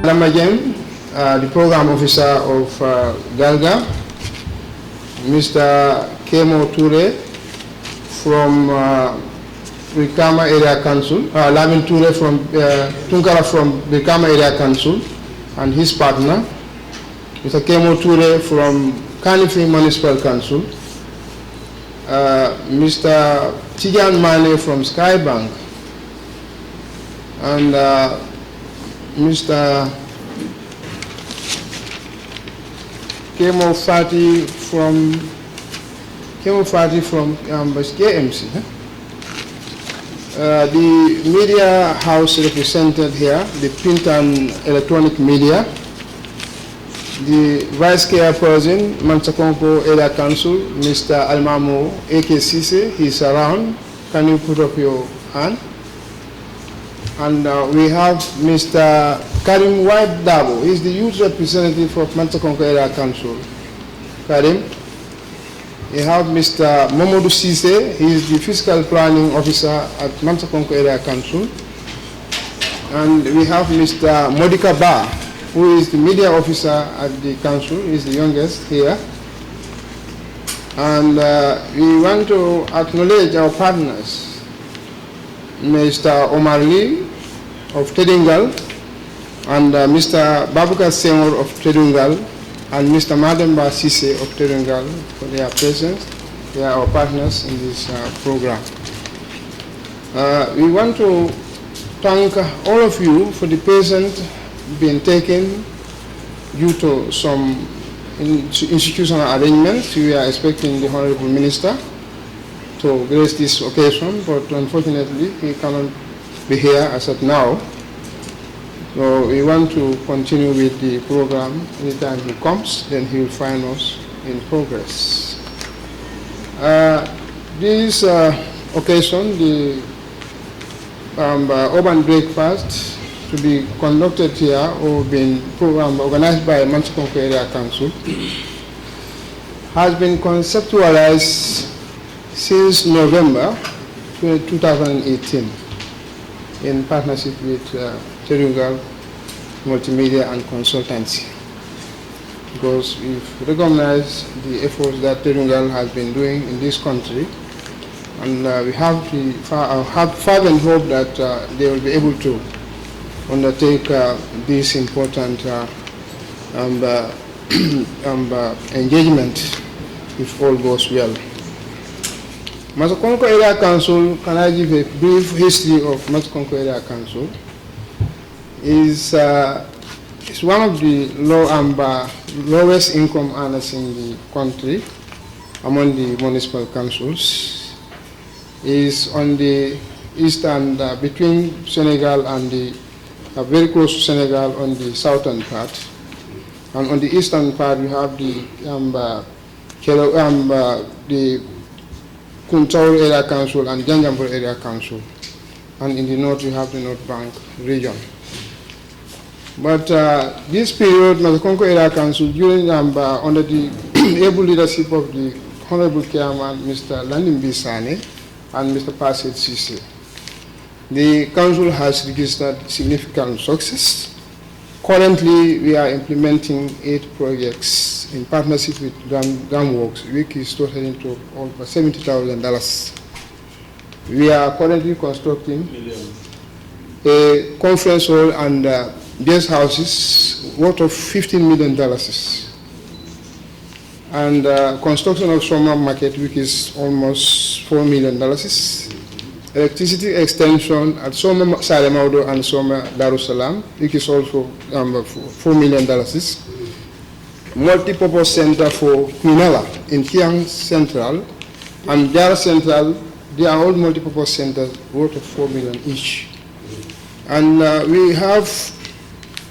Madam again, the program officer of Galga, Mr. Kemo Toure from Brikama Area Council, Lamin Toure from Tunkara from Brikama Area Council, and his partner, Mr. Kemo Toure from Kanifi Municipal Council, Mr. Tijan Mane from Skybank, and Mr. Kemo Fati from KMC. The media house represented here, the print and electronic media, the Vice Chairperson, Mansakonko Area Council, Mr. Almamo AKCC, he's around. Can you put up your hand? And we have Mr. Karim White Dabo. He's the youth representative of Mansakonko Area Council. Karim. We have Mr. Momodou Sise. He is the fiscal planning officer at Mansakonko Area Council. And we have Mr. Modika Ba, who is the media officer at the council. He's the youngest here. And we want to acknowledge our partners, Mr. Omar Lee of Tedingal, and Mr. Babukar Senghor of Tedingal, and Mr. Mademba Sise of Tedingal for their presence. They are our partners in this program. We want to thank all of you for the present being taken due to some institutional arrangements. We are expecting the Honorable Minister to grace this occasion, but unfortunately he cannot be here as of now. So we want to continue with the program. Anytime he comes, then he will find us in progress. This occasion, the urban breakfast to be conducted here or been organized by Mansakonko Area Council has been conceptualized since November 2018 in partnership with Tedingal Multimedia and Consultancy, because we've recognized the efforts that Tedingal has been doing in this country, and we have fervent hope that they will be able to undertake this important engagement if all goes well. Mansakonko Area Council, can I give a brief history of Mansakonko Area Council? Is one of the lowest income earners in the country among the municipal councils. Is on the eastern, between Senegal and the very close to Senegal on the southern part, and on the eastern part we have the Kuntaur Area Council and Janjambur Area Council, and in the north we have the North Bank region. But this period, Mansakonko Area Council, during under the able leadership of the Honorable Chairman, Mr. Landimbi Sane and Mr. Pasit Sise, the council has registered significant success. Currently, we are implementing 8 projects in partnership with Gamworks, which is totaling to over $70,000. We are currently constructing a conference hall and guest houses worth of $15 million. And construction of Soma Market, which is almost $4 million. Electricity extension at Soma Salemaudo and Soma Darussalam, which is also $4 million. Multi-purpose center for Minala in Kiang Central and Jara Central. They are all multi-purpose centers worth of $4 million each. And we have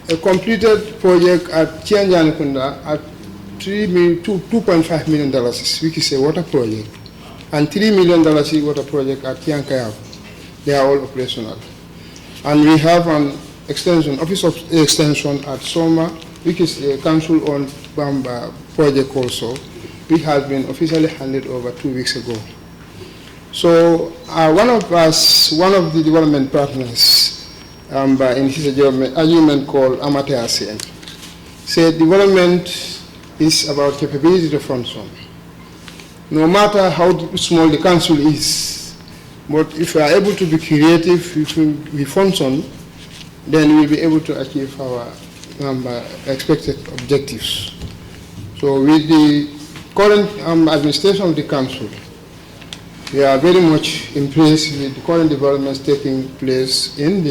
a completed project at Chianjanakunda at $2.5 million, which is a water project, and $3 million water project at Kiankayab. They are all operational. And we have an extension, office of extension at Soma, which is a council-owned project also, which has been officially handed over 2 weeks ago. So one of the development partners in his agreement called Amaterasen, said development is about capability to function. No matter how small the council is, but if we are able to be creative, if we function, then we'll be able to achieve our expected objectives. So with the current administration of the council, we are very much impressed with the current developments taking place in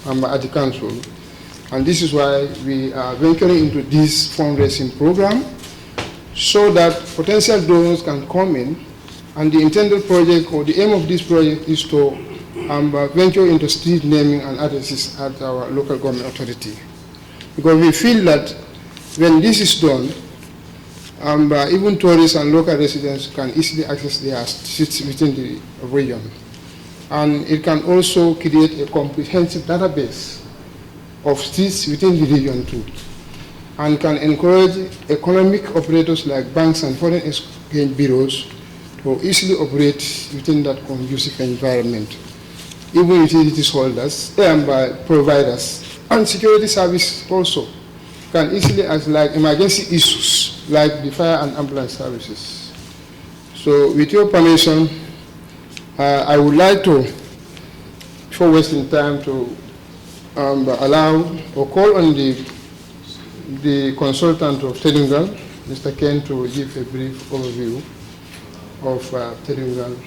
at the council. And this is why we are venturing into this fundraising program, so that potential donors can come in, and the intended project or the aim of this project is to venture into street naming and addresses at our local government authority. Because we feel that when this is done, even tourists and local residents can easily access their streets within the region. And it can also create a comprehensive database of streets within the region too, and can encourage economic operators like banks and foreign exchange bureaus to easily operate within that conducive environment. Even utilities holders, providers, and security service also can easily act like emergency issues like the fire and ambulance services. So with your permission, I would like to, before wasting time, to allow or call on the consultant of Tedingal, Mr. Ken, to give a brief overview of Tedingal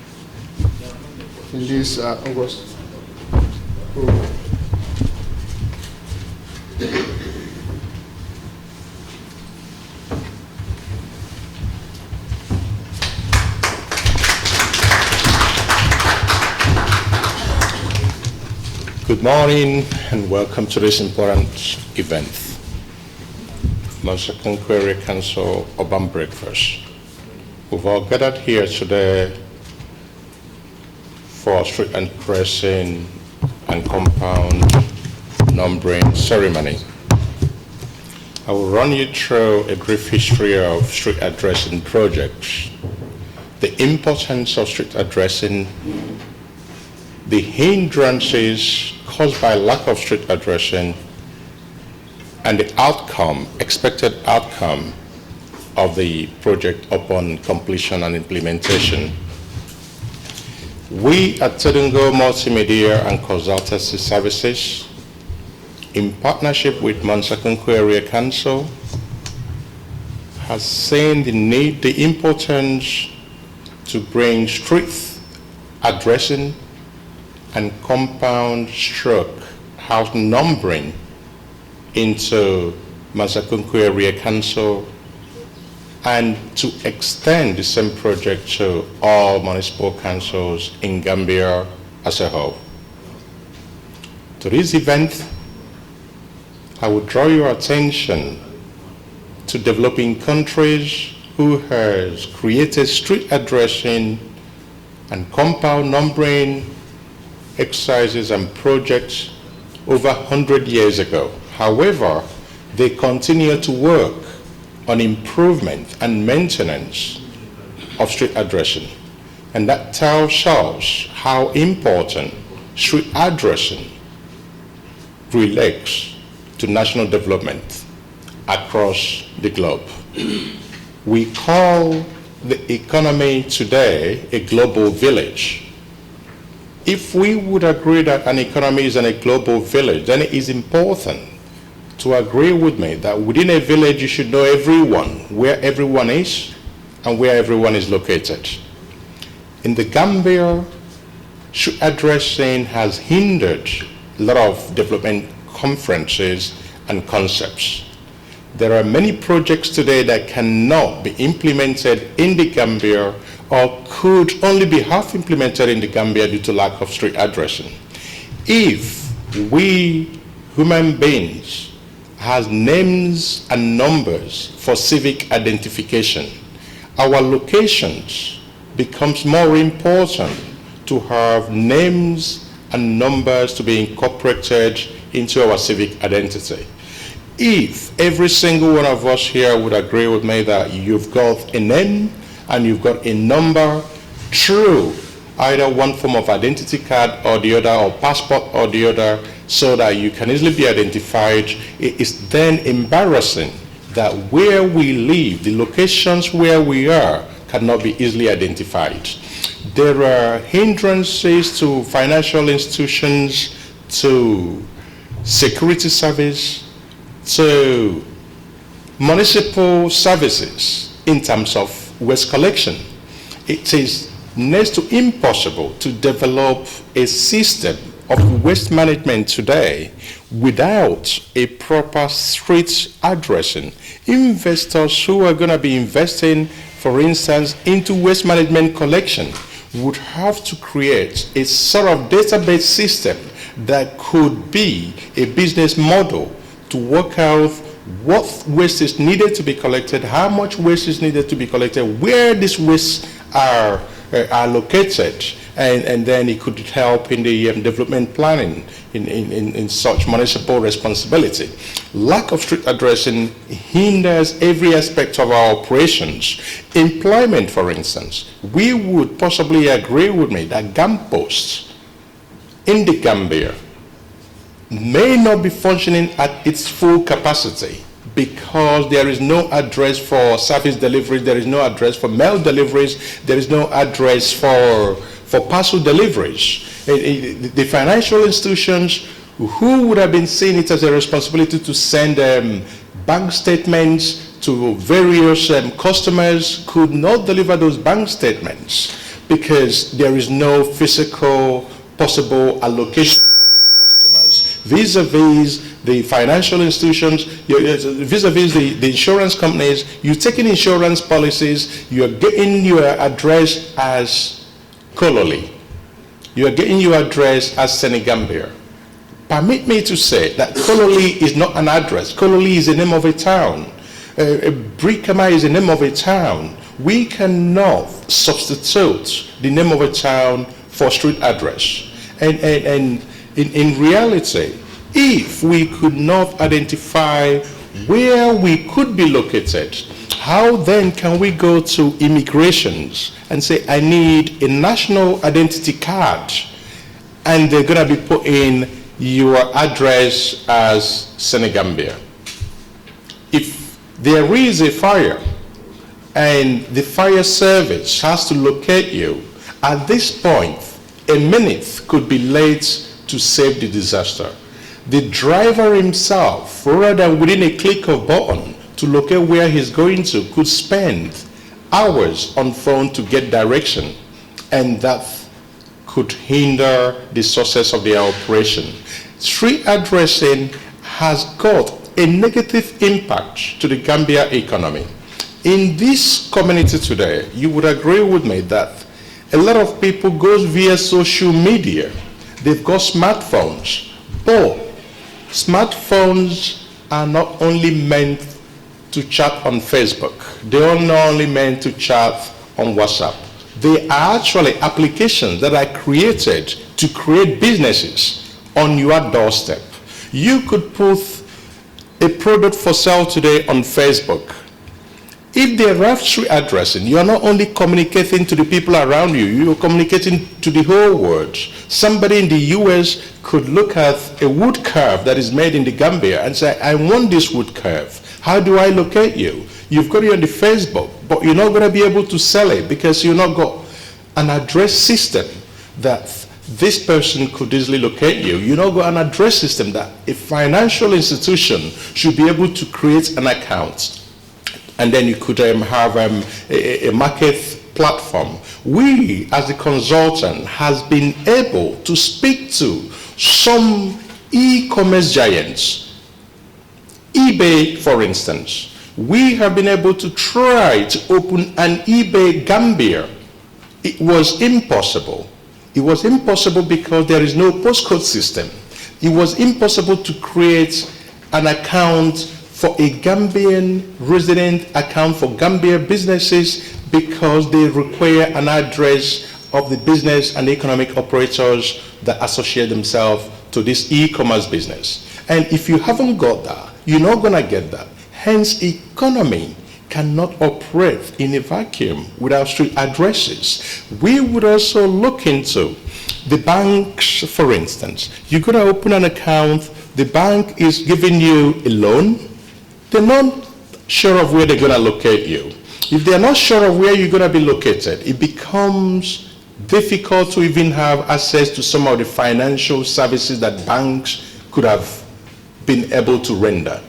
in this August program. Good morning and welcome to this important event, Mansakunku Area Council Urban Breakfast. We've all gathered here today for street addressing and compound numbering ceremony. I will run you through a brief history of street addressing projects, the importance of street addressing, the hindrances caused by lack of street addressing, and the outcome, expected outcome of the project upon completion and implementation. We at Tedingo Multimedia and Consultancy Services, in partnership with Mansakunku Area Council, has seen the need, the importance to bring street addressing and compound stroke house numbering into Mansakunku Area Council, and to extend the same project to all municipal councils in Gambia as a whole. To this event, I would draw your attention to developing countries who has created street addressing and compound numbering exercises and projects over 100 years ago. However, they continue to work on improvement and maintenance of street addressing. And that tells us how important street addressing relates to national development across the globe. We call the economy today a global village. If we would agree that an economy is in a global village, then it is important to agree with me that within a village you should know everyone, where everyone is and where everyone is located. In the Gambia, street addressing has hindered a lot of development conferences and concepts. There are many projects today that cannot be implemented in the Gambia or could only be half implemented in the Gambia due to lack of street addressing. If we human beings has names and numbers for civic identification, our locations becomes more important to have names and numbers to be incorporated into our civic identity. If every single one of us here would agree with me that you've got a name and you've got a number, true either one form of identity card or the other, or passport or the other, so that you can easily be identified. It is then embarrassing that where we live, the locations where we are, cannot be easily identified. There are hindrances to financial institutions, to security service, to municipal services in terms of waste collection. It is next to impossible to develop a system of waste management today without a proper street addressing. Investors who are going to be investing, for instance, into waste management collection would have to create a sort of database system that could be a business model to work out what waste is needed to be collected, how much waste is needed to be collected, where these wastes are located, and then it could help in the development planning in such municipal responsibility. Lack of street addressing hinders every aspect of our operations. Employment, for instance, we would possibly agree with me that Gampost in the Gambia may not be functioning at its full capacity because there is no address for service delivery, there is no address for mail deliveries, there is no address for parcel deliveries. The financial institutions who would have been seeing it as a responsibility to send bank statements to various customers could not deliver those bank statements because there is no physical possible allocation of the customers vis-a-vis the financial institutions, vis-a-vis the insurance companies. You're taking insurance policies, you're getting your address as Kololi, you are getting your address as Senegambia. Permit me to say that Kololi is not an address. Kololi is the name of a town. Brikama is the name of a town. We cannot substitute the name of a town for street address. And in reality, if we could not identify where we could be located, how then can we go to immigrations and say, I need a national identity card, and they're going to be put in your address as Senegambia? If there is a fire and the fire service has to locate you, at this point, a minute could be late to save the disaster. The driver himself, rather than within a click of button to locate where he's going to, could spend hours on phone to get direction, and that could hinder the success of their operation. Street addressing has got a negative impact to the Gambia economy. In this community today, you would agree with me that a lot of people go via social media. They've got smartphones, but smartphones are not only meant to chat on Facebook. They are not only meant to chat on WhatsApp. They are actually applications that are created to create businesses on your doorstep. You could put a product for sale today on Facebook. If they have street addressing, you are not only communicating to the people around you, you are communicating to the whole world. Somebody in the US could look at a wood carve that is made in the Gambia and say, I want this wood carve. How do I locate you? You've got it on the Facebook, but you're not going to be able to sell it because you've not got an address system that this person could easily locate you. You've not got an address system that a financial institution should be able to create an account. And then you could have a market platform. We, as a consultant, has been able to speak to some e-commerce giants. eBay, for instance. We have been able to try to open an eBay Gambia. It was impossible. It was impossible because there is no postcode system. It was impossible to create an account for a Gambian resident account for Gambia businesses because they require an address of the business and economic operators that associate themselves to this e-commerce business. And if you haven't got that, you're not going to get that. Hence, economy cannot operate in a vacuum without street addresses. We would also look into the banks, for instance. You're going to open an account, the bank is giving you a loan, they're not sure of where they're going to locate you. If they're not sure of where you're going to be located, it becomes difficult to even have access to some of the financial services that banks could have been able to render.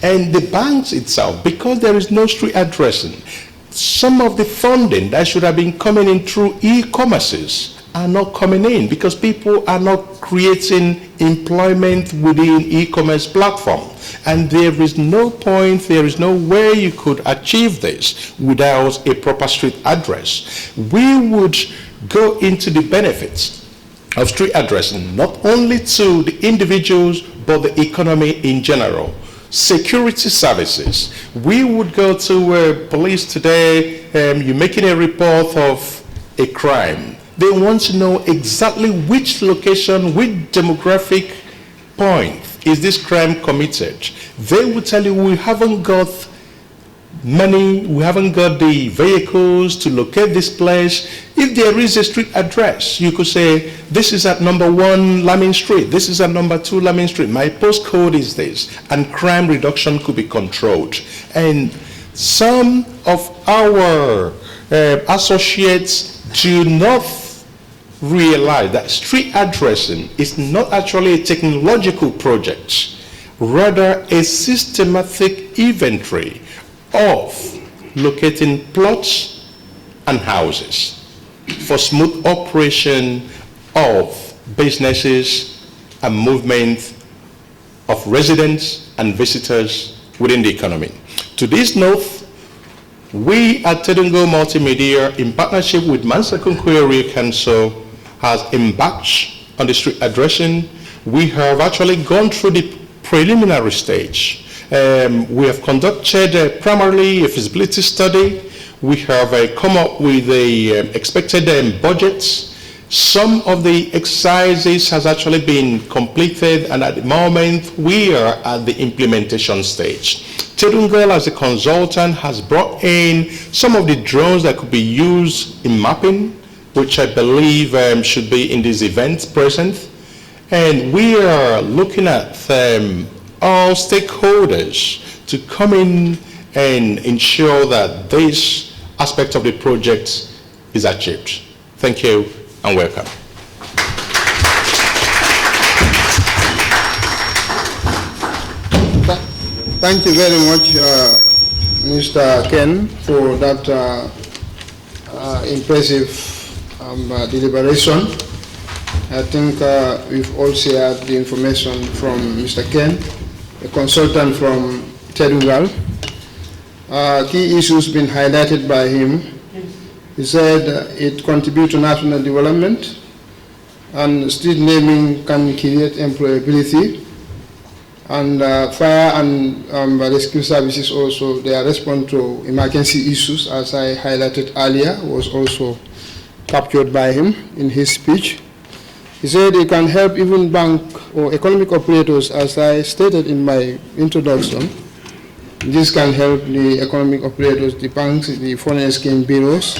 And the banks itself, because there is no street addressing, some of the funding that should have been coming in through e-commerces are not coming in because people are not creating employment within e-commerce platform. And there is no point, there is no way you could achieve this without a proper street address. We would go into the benefits of street addressing, not only to the individuals, but the economy in general. Security services. We would go to police today, you're making a report of a crime. They want to know exactly which location, which demographic point is this crime committed. They will tell you, we haven't got money, we haven't got the vehicles to locate this place. If there is a street address, you could say, this is at number 1 Lamin Street, this is at number 2 Lamin Street, my postcode is this, and crime reduction could be controlled. And some of our associates do not realize that street addressing is not actually a technological project, rather a systematic inventory of locating plots and houses for smooth operation of businesses and movement of residents and visitors within the economy. To this note, we at Tedungo Multimedia, in partnership with Mansa Kunku Area Council, has embarked on the street addressing. We have actually gone through the preliminary stage. We have conducted primarily a feasibility study. We have come up with the expected budgets. Some of the exercises has actually been completed, and at the moment we are at the implementation stage. Tedungo, as a consultant, has brought in some of the drones that could be used in mapping, which I believe should be in this event present. And we are looking at all stakeholders to come in and ensure that this aspect of the project is achieved. Thank you and welcome. Thank you very much, Mr. Ken, for that impressive deliberation. I think we've all shared the information from Mr. Ken, a consultant from Tedungal. Key issues been highlighted by him. He said it contributes to national development, and street naming can create employability, and fire and rescue services also, their response to emergency issues, as I highlighted earlier, was also captured by him in his speech. He said it can help even bank or economic operators, as I stated in my introduction. This can help the economic operators, the banks, the foreign exchange bureaus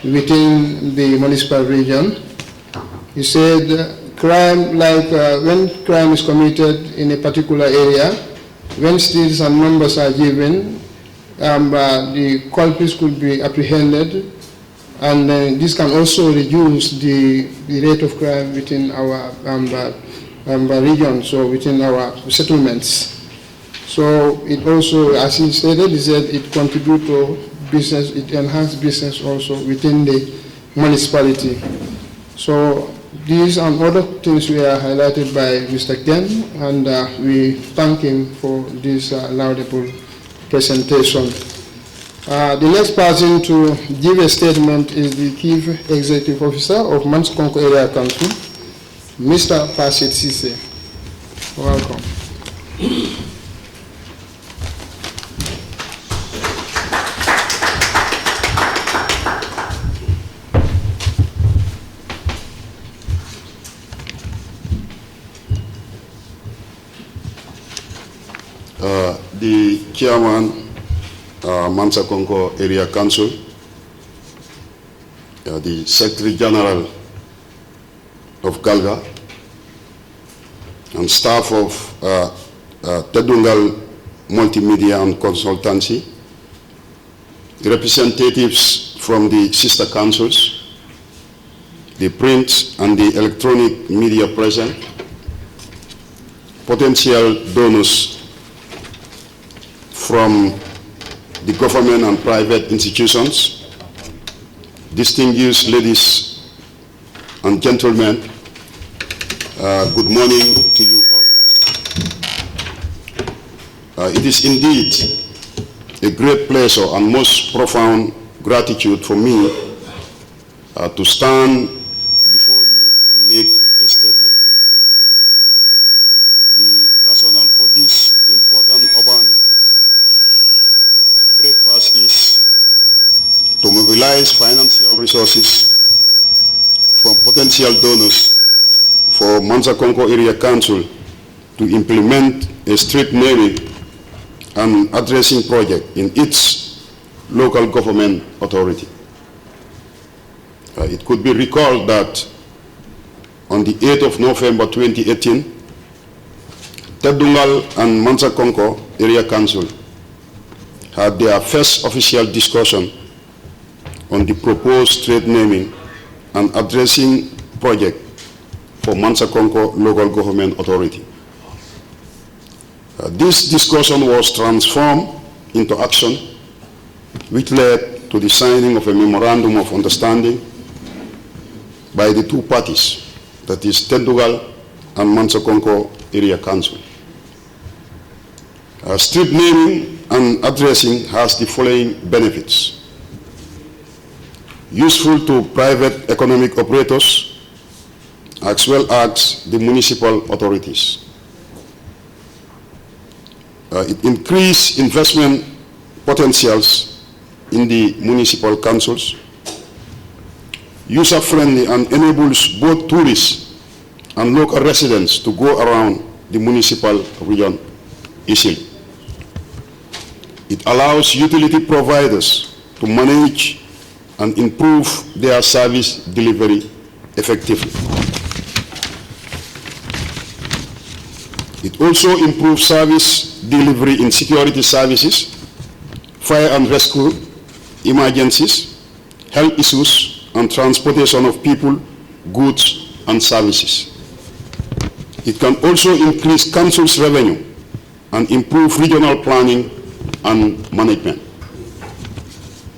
within the municipal region. He said crime, like when crime is committed in a particular area, when streets and numbers are given, the culprits could be apprehended, and this can also reduce the rate of crime within our region, so within our settlements. So it also, as he stated, he said it contributes to business, it enhances business also within the municipality. So these and other things were highlighted by Mr. Ken, and we thank him for this laudable presentation. The next person to give a statement is the Chief Executive Officer of Mansakonko Area Council, Mr. Pasit Sise. Welcome. The chairman Mansa Konko Area Council, the Secretary General of Galga, and staff of Tedungal Multimedia and Consultancy, representatives from the sister councils, the print and the electronic media present, potential donors from the government and private institutions, distinguished ladies and gentlemen, good morning to you all. It is indeed a great pleasure and most profound gratitude for me to stand before you and make a statement. The rationale for this important urban breakfast is to mobilize financial resources from potential donors for Mansa Konko Area Council to implement a street naming and addressing project in its local government authority. It could be recalled that on the 8th of November 2018, Tedungal and Mansa Konko Area Council had their first official discussion on the proposed street naming and addressing project for Mansa Konko Local Government Authority. This discussion was transformed into action, which led to the signing of a memorandum of understanding by the two parties, that is Tedungal and Mansa Konko Area Council. Street naming and addressing has the following benefits: useful to private economic operators as well as the municipal authorities. It increases investment potentials in the municipal councils, user-friendly, and enables both tourists and local residents to go around the municipal region easily. It allows utility providers to manage and improve their service delivery effectively. It also improves service delivery in security services, fire and rescue, emergencies, health issues, and transportation of people, goods, and services. It can also increase council's revenue and improve regional planning and management.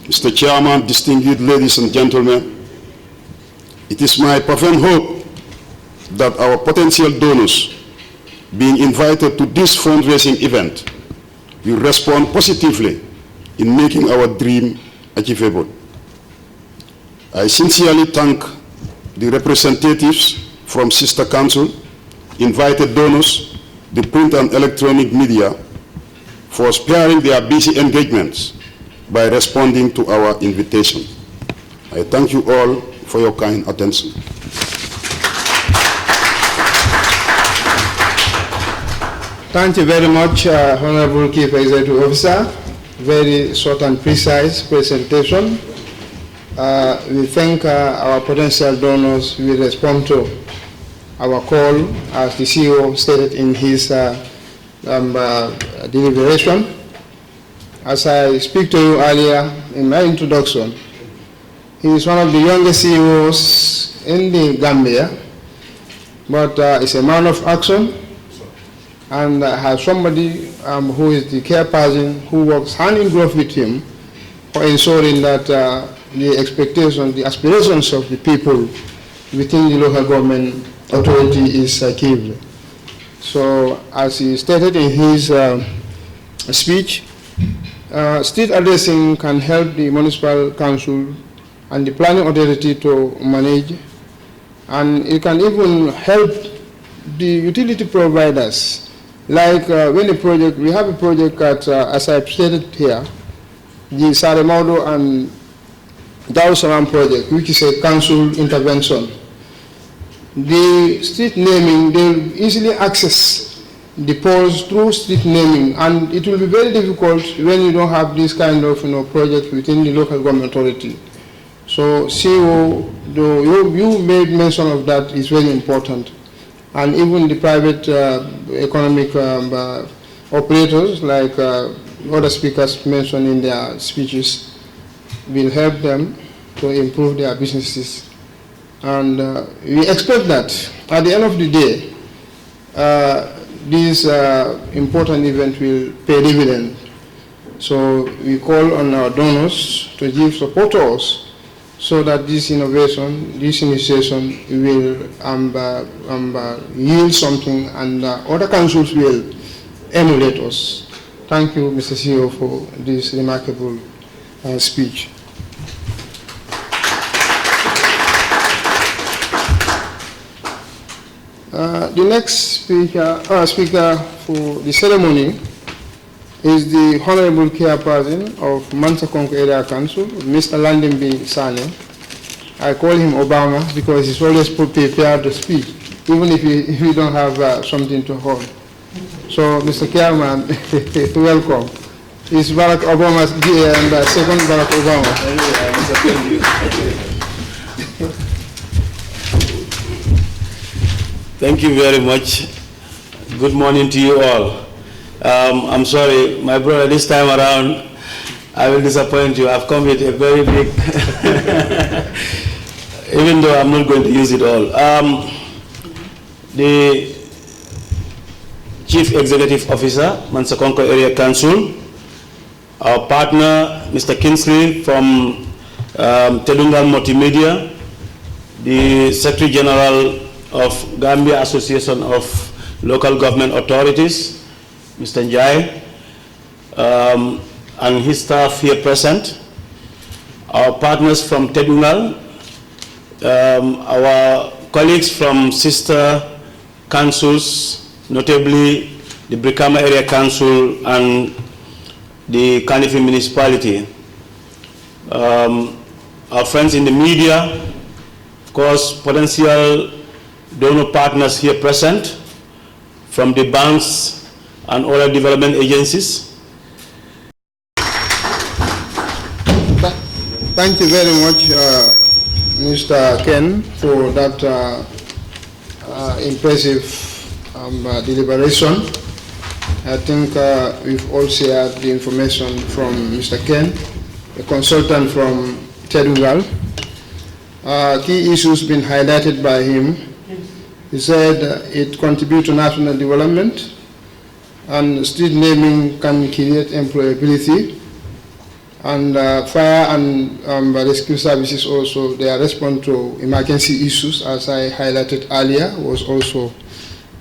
Mr. Chairman, distinguished ladies and gentlemen, it is my profound hope that our potential donors being invited to this fundraising event will respond positively in making our dream achievable. I sincerely thank the representatives from Sister Council, invited donors, the print and electronic media for sparing their busy engagements by responding to our invitation. I thank you all for your kind attention. Thank you very much, Honorable Chief Executive Officer. Very short and precise presentation. We thank our potential donors who will respond to our call, as the CEO stated in his deliberation. As I speak to you earlier in my introduction, he is one of the youngest CEOs in the Gambia, but is a man of action, and has somebody who is the care person who works hand in glove with him for ensuring that the expectations, the aspirations of the people within the local government authority is achieved. So, as he stated in his speech, street addressing can help the municipal council and the planning authority to manage, and it can even help the utility providers. Like when a project, we have a project at, as I stated here, the Saremaudo and Dawsaman project, which is a council intervention. The street naming, they easily access the polls through street naming, and it will be very difficult when you don't have this kind of project within the local government authority. So CEO, you made mention of that, is very important, and even the private economic operators, like other speakers mentioned in their speeches, will help them to improve their businesses. And we expect that at the end of the day, this important event will pay dividend. So we call on our donors to give support to us so that this innovation, this initiation will yield something, and other councils will emulate us. Thank you, Mr. CEO, for this remarkable speech. The next speaker for the ceremony is the Honorable Chairperson of Mansakonko Area Council, Mr. Landimbi Sane. I call him Obama because he's always prepared to speak, even if we don't have something to hold. So, Mr. Chairman, welcome. It's Barack Obama's second Barack Obama. Thank you very much. Good morning to you all. I'm sorry, my brother, this time around, I will disappoint you. I've come with a very big, even though I'm not going to use it all. The Chief Executive Officer, Mansakonko Area Council, our partner, Mr. Kingsley from Tedungal Multimedia, the Secretary General of Gambia Association of Local Government Authorities, Mr. Njai, and his staff here present, our partners from Tedungal, our colleagues from sister councils, notably the Brikama Area Council and the Kanifi Municipality, our friends in the media, of course, potential donor partners here present from the banks and other development agencies. Thank you very much, Mr. Ken, for that impressive deliberation. I think we've all shared the information from Mr. Ken, a consultant from Tedungal. Key issues been highlighted by him. He said it contributes to national development, and street naming can create employability, and fire and rescue services also, their response to emergency issues, as I highlighted earlier, was also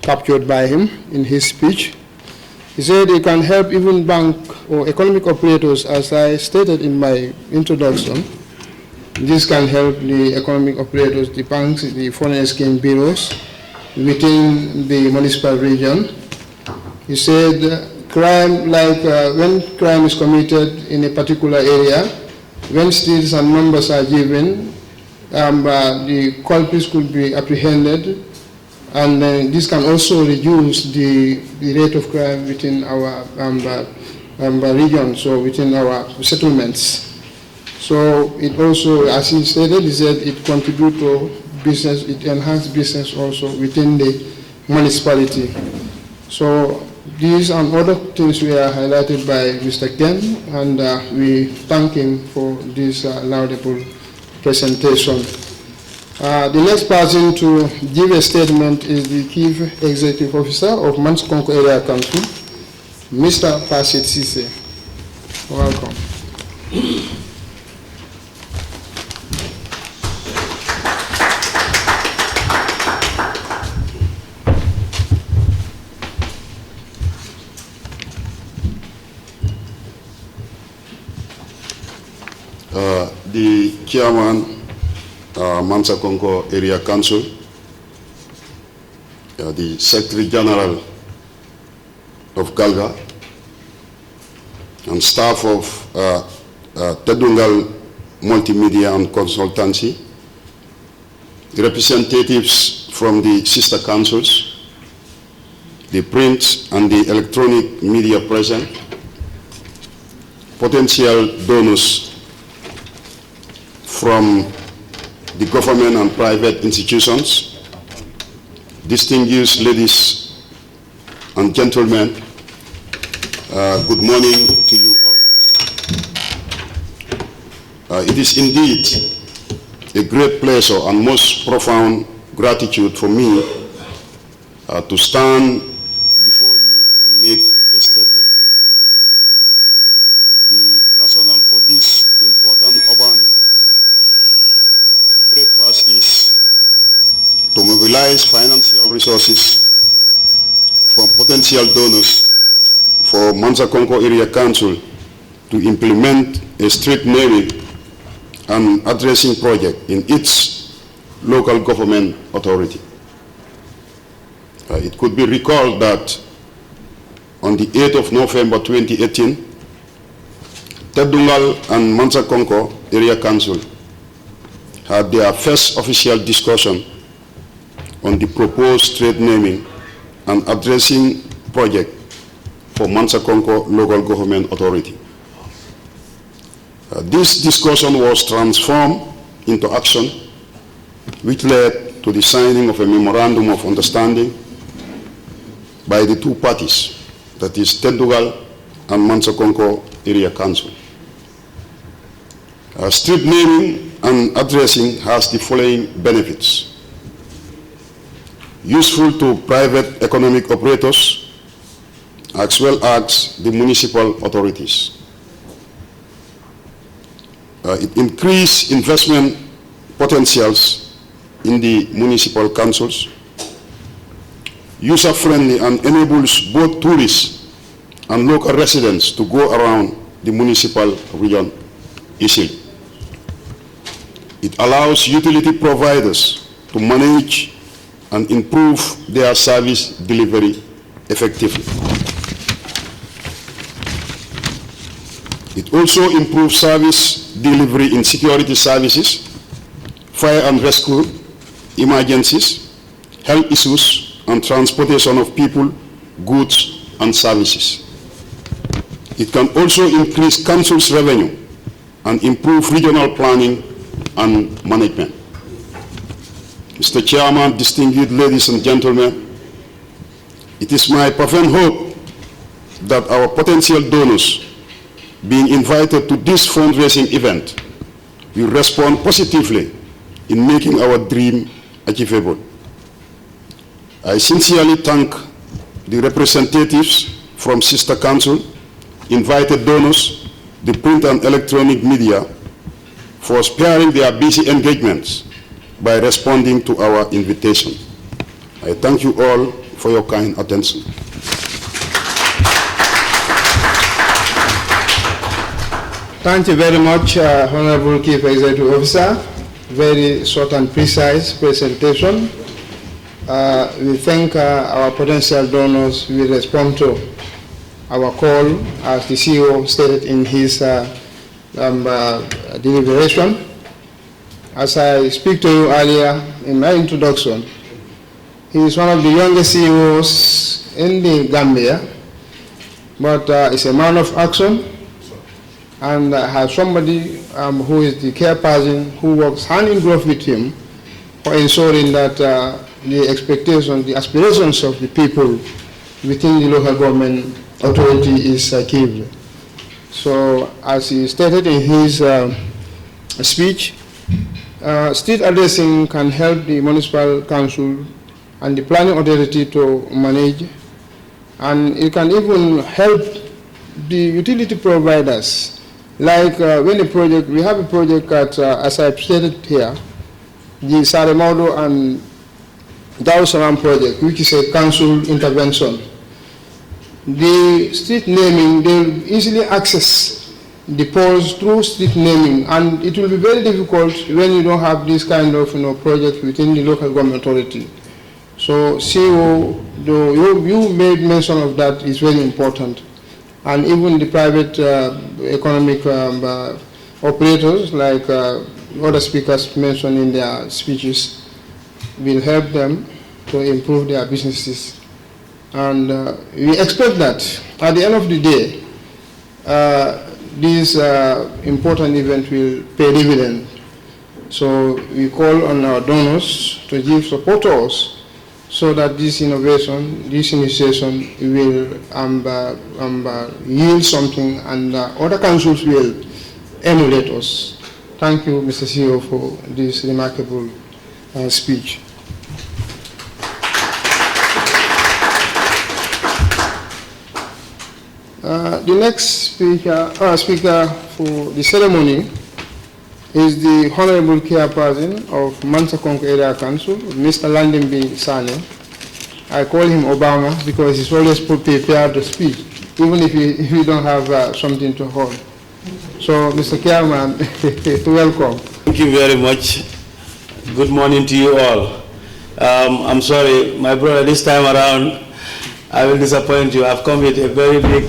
captured by him in his speech. He said it can help even bank or economic operators, as I stated in my introduction. This can help the economic operators, the banks, the foreign exchange bureaus within the municipal region. He said crime, like when crime is committed in a particular area, when streets and numbers are given, the culprits could be apprehended, and this can also reduce the rate of crime within our region, so within our settlements. So it also, as he stated, he said it contributes to business, it enhances business also within the municipality. So these and other things were highlighted by Mr. Ken, and we thank him for this laudable presentation. The next person to give a statement is the Chief Executive Officer of Mansakonko Area Council, Mr. Pasit Sise. Welcome. The Chairman, Mansakonko Area Council, the Secretary General of Galga, and staff of Tedungal Multimedia and Consultancy, representatives from the sister councils, the print and the electronic media present, potential donors from the government and private institutions, distinguished ladies and gentlemen, good morning to you all. It is indeed a great pleasure and most profound gratitude for me to stand before you and make a statement. The rationale for this important urban breakfast is to mobilize financial resources from potential donors for Mansa-Konko Area Council to implement a street naming and addressing project in its local government authority. It could be recalled that on the 8th of November 2018, Tedungal and Mansa-Konko Area Council had their first official discussion on the proposed street naming and addressing project for Mansa-Konko Local Government Authority. This discussion was transformed into action, which led to the signing of a memorandum of understanding by the two parties, that is Tedungal and Mansa-Konko Area Council. Street naming and addressing has the following benefits: useful to private economic operators as well as the municipal authorities. It increases investment potentials in the municipal councils, user-friendly, and enables both tourists and local residents to go around the municipal region easily. It allows utility providers to manage and improve their service delivery effectively. It also improves service delivery in security services, fire and rescue, emergencies, health issues, and transportation of people, goods, and services. It can also increase council's revenue and improve regional planning and management. Mr. Chairman, distinguished ladies and gentlemen, it is my fervent hope that our potential donors being invited to this fundraising event will respond positively in making our dream achievable. I sincerely thank the representatives from Sister Council, invited donors, the print and electronic media for sparing their busy engagements by responding to our invitation. I thank you all for your kind attention. Thank you very much, Honorable Chief Executive Officer. Very short and precise presentation. We thank our potential donors who will respond to our call, as the CEO stated in his deliberation. As I speak to you earlier in my introduction, he is one of the youngest CEOs in the Gambia, but is a man of action, and has somebody who is the care person who works hand in glove with him for ensuring that the expectations, the aspirations of the people within the local government authority is achieved. So, as he stated in his speech, street addressing can help the municipal council and the planning authority to manage, and it can even help the utility providers. Like when a project, we have a project at, as I stated here, the Saremaudo and Dawsalam project, which is a council intervention. The street naming, they will easily access the polls through street naming, and it will be very difficult when you don't have this kind of project within the local government authority. So CEO, you made mention of that, is very important. And even the private economic operators, like other speakers mentioned in their speeches, will help them to improve their businesses. And we expect that at the end of the day, this important event will pay dividend. So we call on our donors to give support to us so that this innovation, this initiation will yield something, and other councils will emulate us. Thank you, Mr. CEO, for this remarkable speech. The next speaker for the ceremony is the Honorable Chairperson of Mansa Konko Area Council, Mr. Landimbi Sane. I call him Obama because he's always prepared to speak, even if you don't have something to hold. So, Mr. Chairman, welcome. Thank you very much. Good morning to you all. I'm sorry, my brother, this time around, I will disappoint you. I've come with a very big,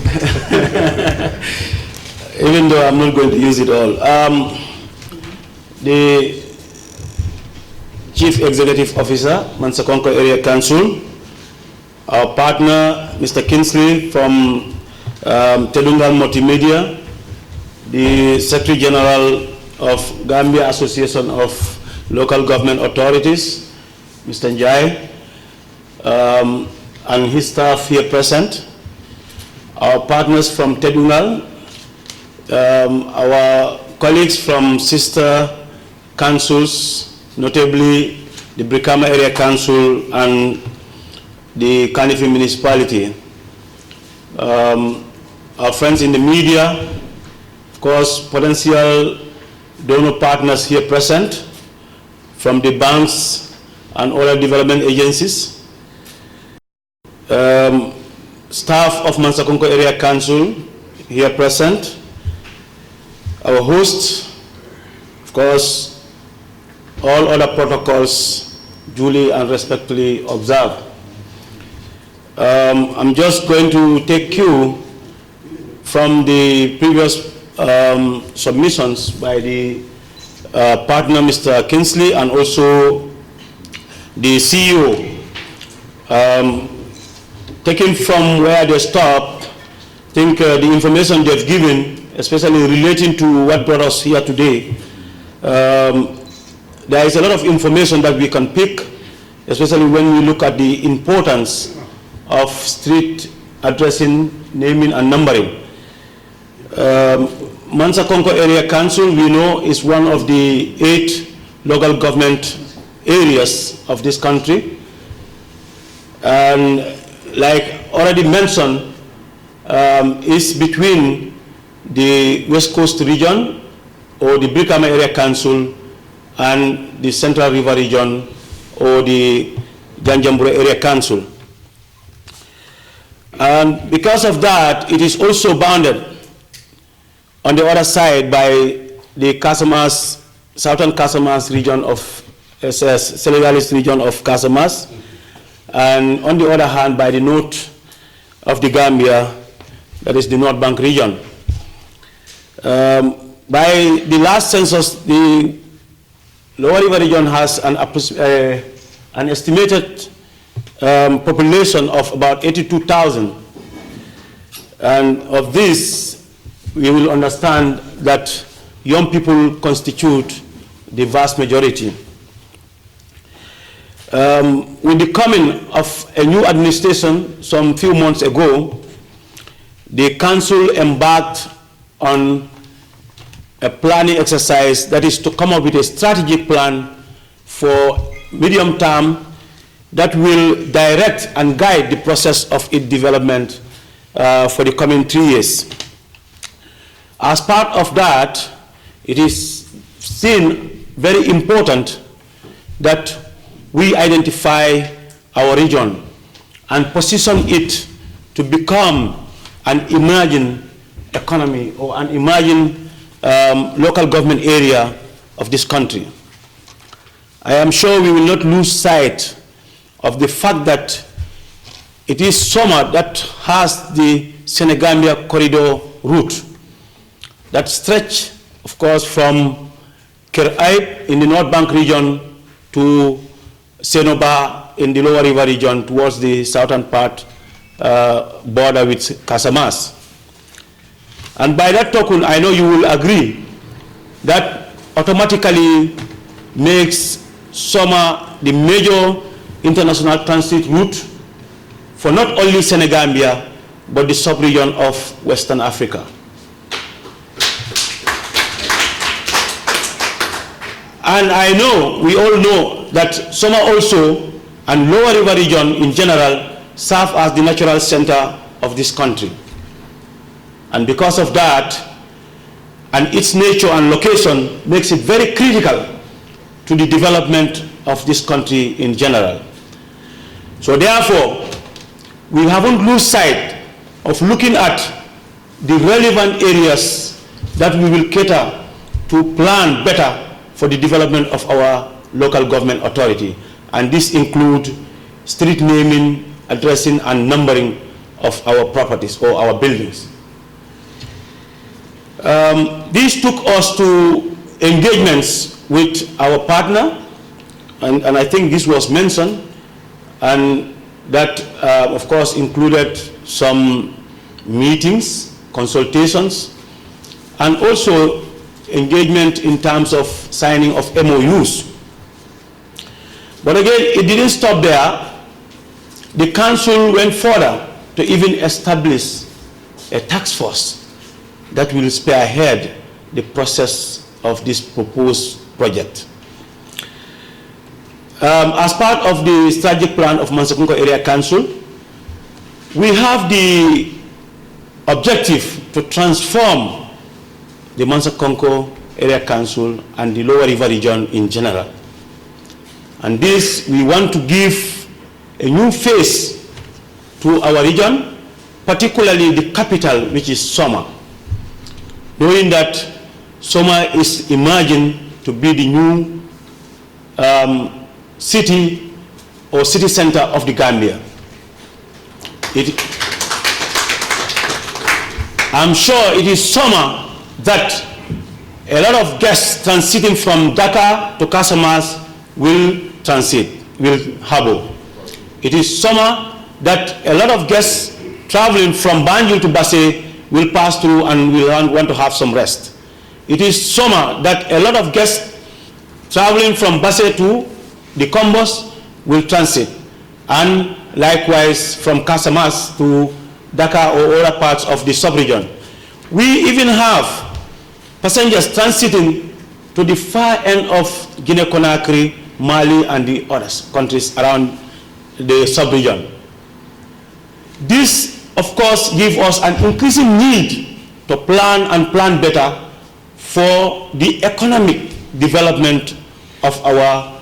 even though I'm not going to use it all. The Chief Executive Officer, Mansa Konko Area Council, our partner, Mr. Kingsley from Tedungal Multimedia, the Secretary General of Gambia Association of Local Government Authorities, Mr. Njai, and his staff here present, our partners from Tedungal, our colleagues from sister councils, notably the Brikama Area Council and the Kanifi Municipality, our friends in the media, of course, potential donor partners here present from the banks and other development agencies, staff of Mansa Konko Area Council here present, our hosts, of course, all other protocols duly and respectfully observed. I'm just going to take cue from the previous submissions by the partner, Mr. Kingsley, and also the CEO. Taking from where they stopped, I think the information they've given, especially relating to what brought us here today, there is a lot of information that we can pick, especially when we look at the importance of street addressing, naming, and numbering. Mansa Konko Area Council, we know, is one of the 8 local government areas of this country. And like already mentioned, is between the West Coast region, or the Brikama Area Council, and the Central River region, or the Ganjambure Area Council. And because of that, it is also bounded on the other side by the Casamas, Southern Casamas region of Senegalese region of Casamas, and on the other hand by the north of the Gambia, that is the North Bank region. By the last census, the Lower River region has an estimated population of about 82,000. And of this, we will understand that young people constitute the vast majority. With the coming of a new administration some few months ago, the council embarked on a planning exercise that is to come up with a strategic plan for medium term that will direct and guide the process of its development for the coming 3 years. As part of that, it is seen very important that we identify our region and position it to become an emerging economy or an emerging local government area of this country. I am sure we will not lose sight of the fact that it is Soma that has the Senegambia corridor route that stretch, of course, from Keraib in the North Bank region to Senoba in the Lower River region towards the southern part border with Casamas. And by that token, I know you will agree that automatically makes Soma the major international transit route for not only Senegambia, but the sub-region of Western Africa. And I know, we all know, that Soma also, and Lower River region in general, serve as the natural center of this country. And because of that, and its nature and location makes it very critical to the development of this country in general. So therefore, we haven't lost sight of looking at the relevant areas that we will cater to plan better for the development of our local government authority. And this includes street naming, addressing, and numbering of our properties or our buildings. This took us to engagements with our partner, and I think this was mentioned, and that of course included some meetings, consultations, and also engagement in terms of signing of MOUs. But again, it didn't stop there. The council went further to even establish a task force that will spearhead the process of this proposed project. As part of the strategic plan of Mansakunko Area Council, we have the objective to transform the Mansakunko Area Council and the Lower River region in general. And this, we want to give a new face to our region, particularly the capital, which is Soma, knowing that Soma is emerging to be the new city or city center of the Gambia. I'm sure it is Soma that a lot of guests transiting from Dakar to Casamas will harbor. It is Soma that a lot of guests traveling from Banjul to Basse will pass through and will want to have some rest. It is Soma that a lot of guests traveling from Basse to the Combos will transit, and likewise from Casamas to Dakar or other parts of the sub-region. We even have passengers transiting to the far end of Guinea-Conakry, Mali, and the other countries around the sub-region. This, of course, gives us an increasing need to plan and plan better for the economic development of our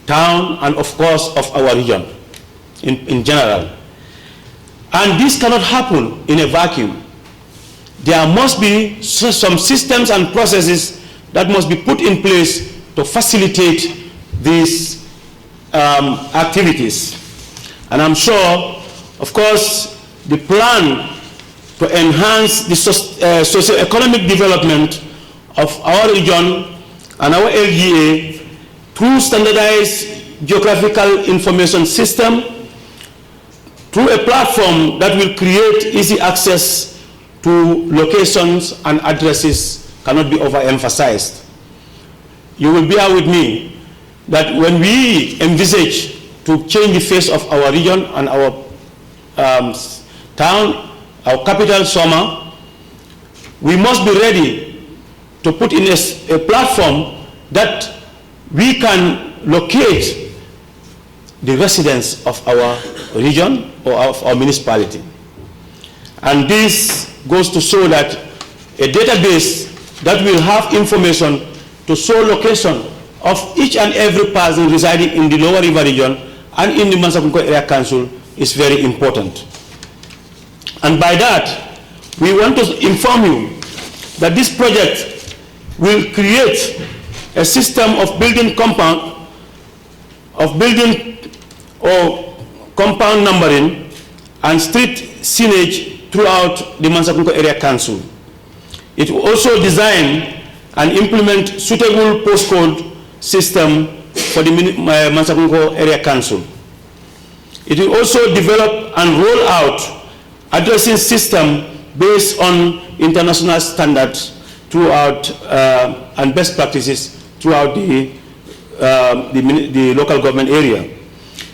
town and, of course, of our region in general. And this cannot happen in a vacuum. There must be some systems and processes that must be put in place to facilitate these activities. And I'm sure, of course, the plan to enhance the socio-economic development of our region and our LGA through standardized geographical information system, through a platform that will create easy access to locations and addresses cannot be overemphasized. You will bear with me that when we envisage to change the face of our region and our town, our capital, Soma, we must be ready to put in a platform that we can locate the residents of our region or of our municipality. And this goes to show that a database that will have information to show location of each and every person residing in the Lower River region and in the Mansakunko Area Council is very important. And by that, we want to inform you that this project will create a system of building compound, compound numbering and street signage throughout the Mansakunko Area Council. It will also design and implement suitable postcode system for the Mansakunko Area Council. It will also develop and roll out addressing system based on international standards throughout and best practices throughout the local government area.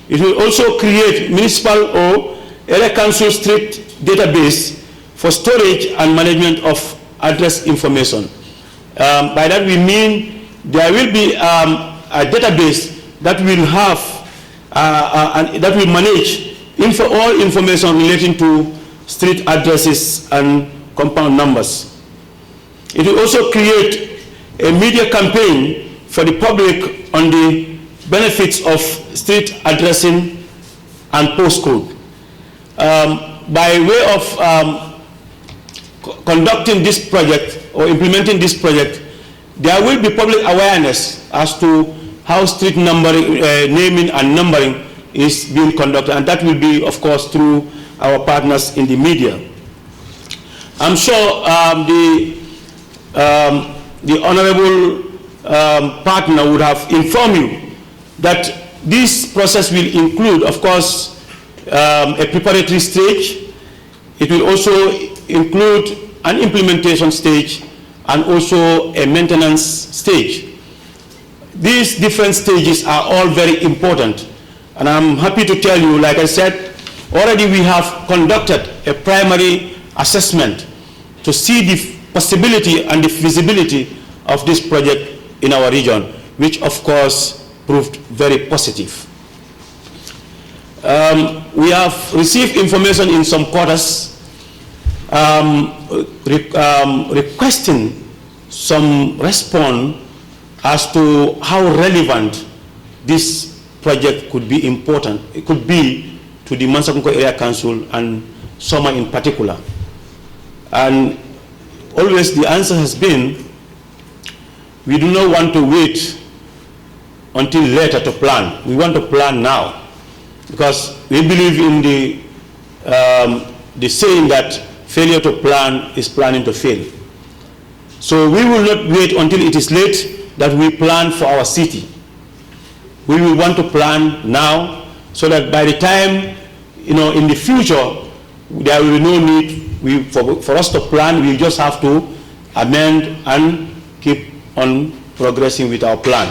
It will also create municipal or area council street database for storage and management of address information. By that we mean there will be a database that will have and that will manage all information relating to street addresses and compound numbers. It will also create a media campaign for the public on the benefits of street addressing and postcode. By way of conducting this project or implementing this project, there will be public awareness as to how street numbering, naming and numbering is being conducted, and that will be, of course, through our partners in the media. I'm sure the honorable partner would have informed you that this process will include, of course, a preparatory stage. It will also include an implementation stage and also a maintenance stage. These different stages are all very important, and I'm happy to tell you, like I said, already we have conducted a primary assessment to see the possibility and the feasibility of this project in our region, which of course proved very positive. We have received information in some quarters requesting some response as to how relevant this project could be important. It could be to the Mansakunko Area Council and Soma in particular. And always the answer has been, we do not want to wait until later to plan. We want to plan now, because we believe in the saying that failure to plan is planning to fail. So we will not wait until it is late that we plan for our city. We will want to plan now, so that by the time, in the future, there will be no need for us to plan. We just have to amend and keep on progressing with our plan.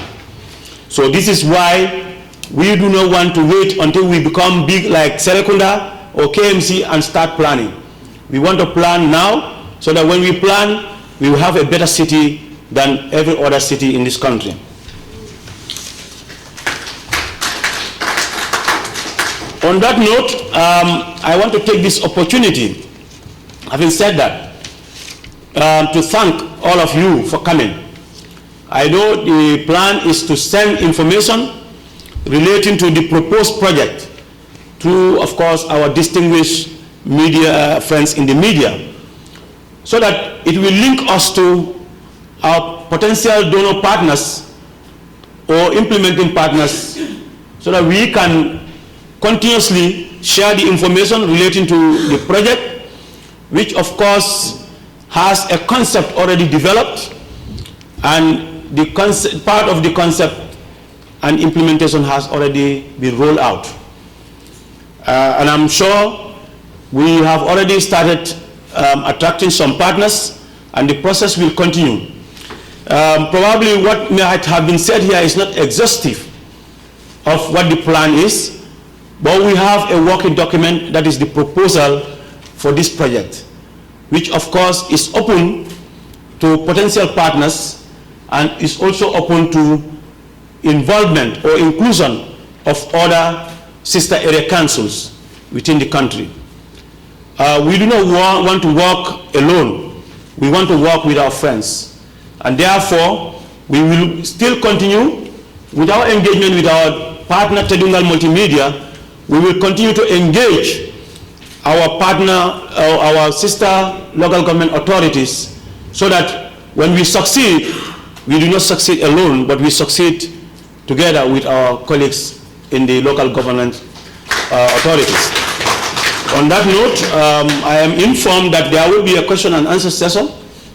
So this is why we do not want to wait until we become big like Serekunda or KMC and start planning. We want to plan now, so that when we plan, we will have a better city than every other city in this country. On that note, I want to take this opportunity, having said that, to thank all of you for coming. I know the plan is to send information relating to the proposed project to, of course, our distinguished media friends in the media, so that it will link us to our potential donor partners or implementing partners, so that we can continuously share the information relating to the project, which of course has a concept already developed, and the concept, part of the concept and implementation has already been rolled out. And I'm sure we have already started attracting some partners, and the process will continue. Probably what might have been said here is not exhaustive of what the plan is, but we have a working document that is the proposal for this project, which of course is open to potential partners and is also open to involvement or inclusion of other sister area councils within the country. We do not want to work alone. We want to work with our friends. And therefore, we will still continue with our engagement with our partner, Tedungal Multimedia. We will continue to engage our partner, our sister local government authorities, so that when we succeed, we do not succeed alone, but we succeed together with our colleagues in the local government authorities. On that note, I am informed that there will be a question and answer session,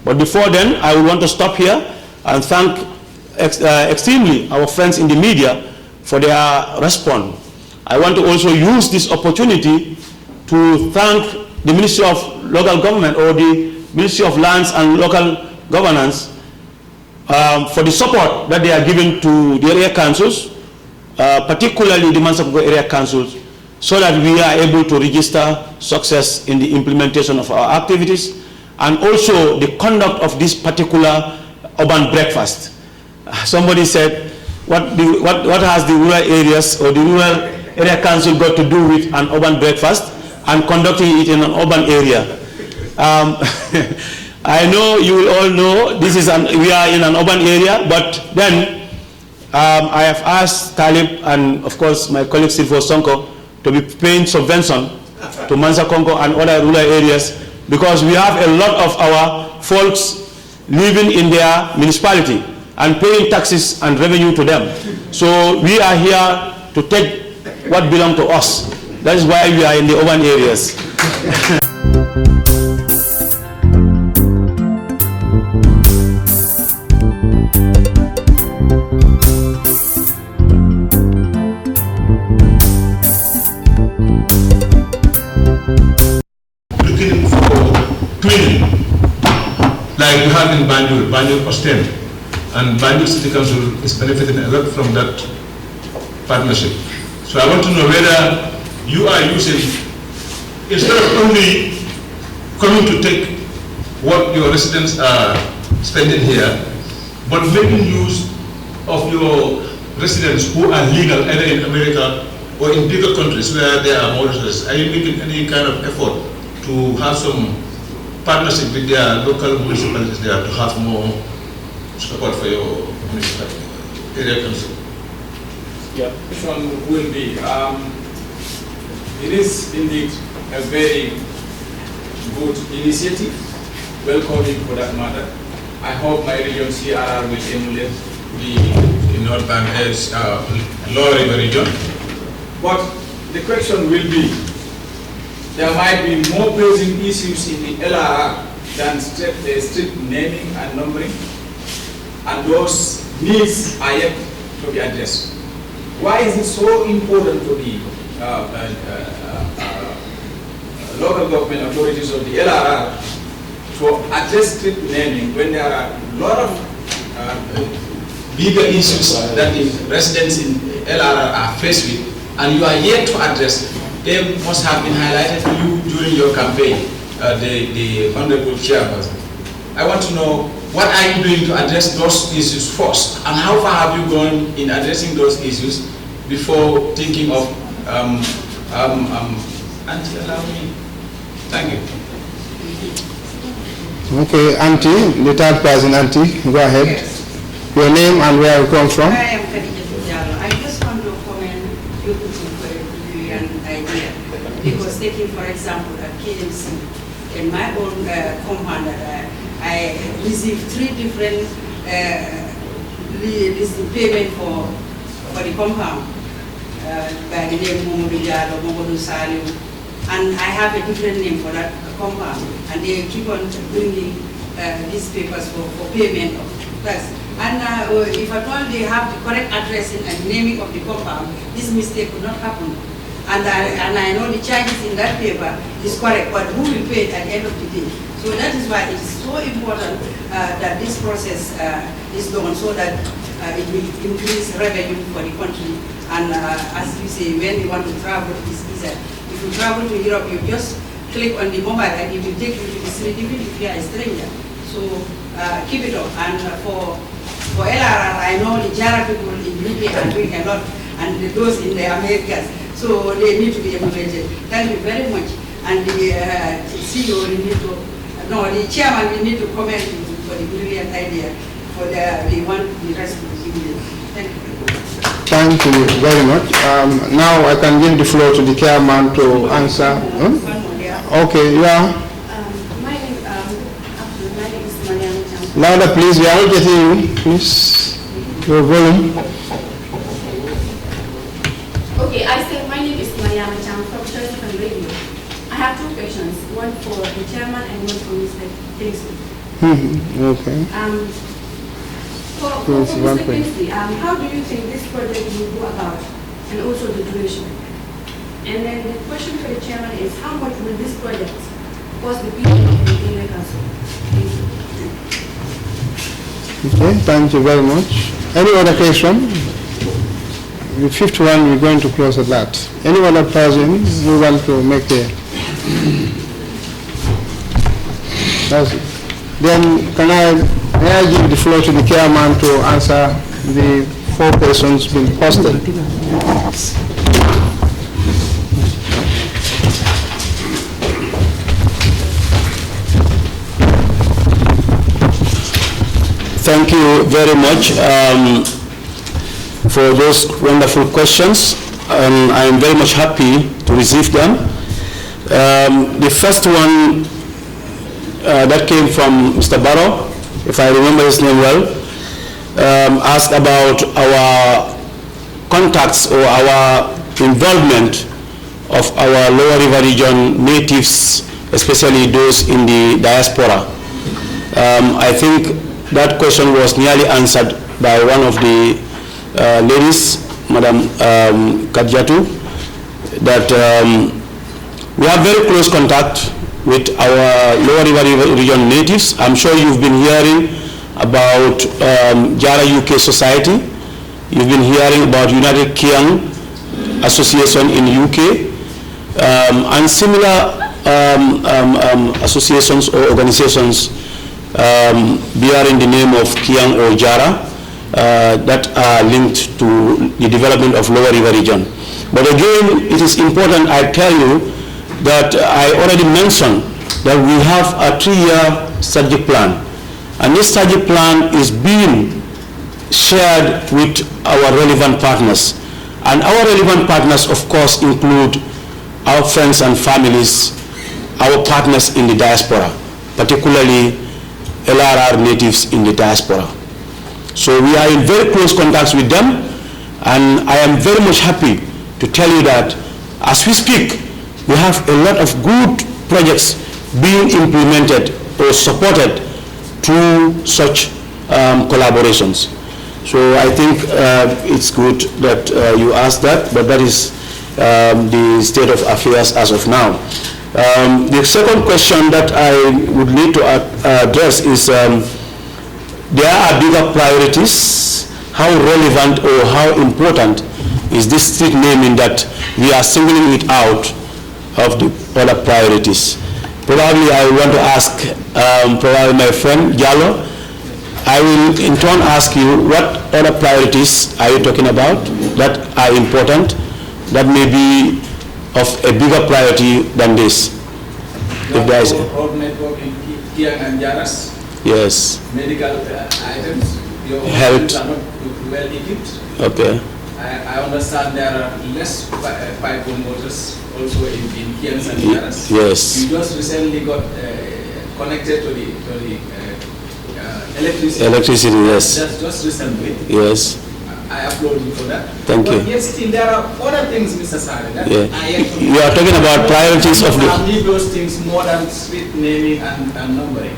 but before then, I will want to stop here and thank extremely our friends in the media for their response. I want to also use this opportunity to thank the Ministry of Local Government or the Ministry of Lands and Local Governance for the support that they are giving to the area councils, particularly the Mansakonko area councils, so that we are able to register success in the implementation of our activities and also the conduct of this particular urban breakfast. Somebody said, what has the rural areas or the rural area council got to do with an urban breakfast and conducting it in an urban area? I know you will all know we are in an urban area, but then I have asked Talib and of course my colleague Silvo Sonko to be paying subvention to Mansakonko and other rural areas, because we have a lot of our folks living in their municipality and paying taxes and revenue to them. So we are here to take what belongs to us. That is why we are in the urban areas. Looking for twinning, like we have in Banjul Ostem, and Banjul City Council is benefiting a lot from that partnership. So I want to know whether you are using, instead of only coming to take what your residents are spending here, but making use of your residents who are legal either in America or in bigger countries where there are more residents. Are you making any kind of effort to have some partnership with their local municipalities there to have more support for your municipality, area council? Yeah, this one will be. It is indeed a very good initiative, welcoming for that matter. I hope my region CRR will emulate the North Bank as Lower River region. But the question will be, there might be more pressing issues in the LRR than strict naming and numbering, and those needs are yet to be addressed. Why is it so important to the local government authorities of the LRR to address strict naming when there are a lot of bigger issues that the residents in LRR are faced with, and you are yet to address? They must have been highlighted to you during your campaign, the Honorable Chairperson. I want to know, what are you doing to address those issues first, and how far have you gone in addressing those issues before thinking of Auntie, allow me. Thank you. Okay, Auntie, the third person, Auntie, go ahead. Yes. Your name and where you come from? I am Khadija Tijalo. I just want to comment you putting for a brilliant idea. Because taking, for example, at KMC, in my own compound, I received 3 different payment for the compound by the name Momodu Diallo, Momodu Salim, and I have a different name for that compound, and they keep on bringing these papers for payment of tax. And if at all they have the correct addressing and naming of the compound, this mistake would not happen. And I know the charges in that paper is correct, but who will pay it at the end of the day? So that is why it is so important that this process is done, so that it will increase revenue for the country. And as you say, when you want to travel, it's easier. If you travel to Europe, you just click on the mobile and it will take you to the street, even if you are a stranger. So keep it up. And for LRR, I know the Jara people in UK are doing a lot, and those in the Americas. So they need to be emulated. Thank you very much. And the CEO, the chairman, we need to comment for the brilliant idea. For they want the rest to be immediate. Thank you. Thank you very much. Now I can give the floor to the chairman to answer. Okay, yeah. My name is Mariam. Louder, please. We are not getting you. Please, your volume. Okay, I said my name is Mariam from Church and Radio. I have 2 questions, one for the chairman and one for Mr. Kingsley. Okay. For Mr. Kingsley, how do you think this project will go about, and also the duration? And then the question for the chairman is, how much will this project cost the people of the area council? Thank you. Okay, thank you very much. Any other question? The fifth one, we're going to close at that. Any other person who want to make a... That's it. Then may I give the floor to the chairman to answer the 4 questions being posted. Thank you very much for those wonderful questions. I am very much happy to receive them. The first one that came from Mr. Barrow, if I remember his name well, asked about our contacts or our involvement of our Lower River region natives, especially those in the diaspora. I think that question was nearly answered by one of the ladies, Madam Kadjatu, that we have very close contact with our Lower River region natives. I'm sure you've been hearing about Jara UK Society. You've been hearing about United Kiang Association in UK, and similar associations or organizations bearing the name of Kiang or Jara that are linked to the development of Lower River region. But again, it is important I tell you that I already mentioned that we have a 3-year strategic plan, and this strategic plan is being shared with our relevant partners. And our relevant partners, of course, include our friends and families, our partners in the diaspora, particularly LRR natives in the diaspora. So we are in very close contacts with them, and I am very much happy to tell you that as we speak, we have a lot of good projects being implemented or supported through such collaborations. So I think it's good that you asked that, but that is the state of affairs as of now. The second question that I would need to address is there are bigger priorities. How relevant or how important is this street naming that we are singling it out of the other priorities? Probably I want to ask probably my friend Jallo. I will in turn ask you, what other priorities are you talking about that are important, that may be of a bigger priority than this? If there is road network in Kiang and Jaras. Yes. Medical items. Your health are not well equipped. Okay. I understand there are less pipe-borne motors also in Kiang and Jaras. Yes. You just recently got connected to the electricity. Electricity, yes. Just recently. Yes. I applaud you for that. Thank you. But yes, still there are other things, Mr. Sari, that Yeah. you are talking about priorities of the... I need those things more than street naming and numbering.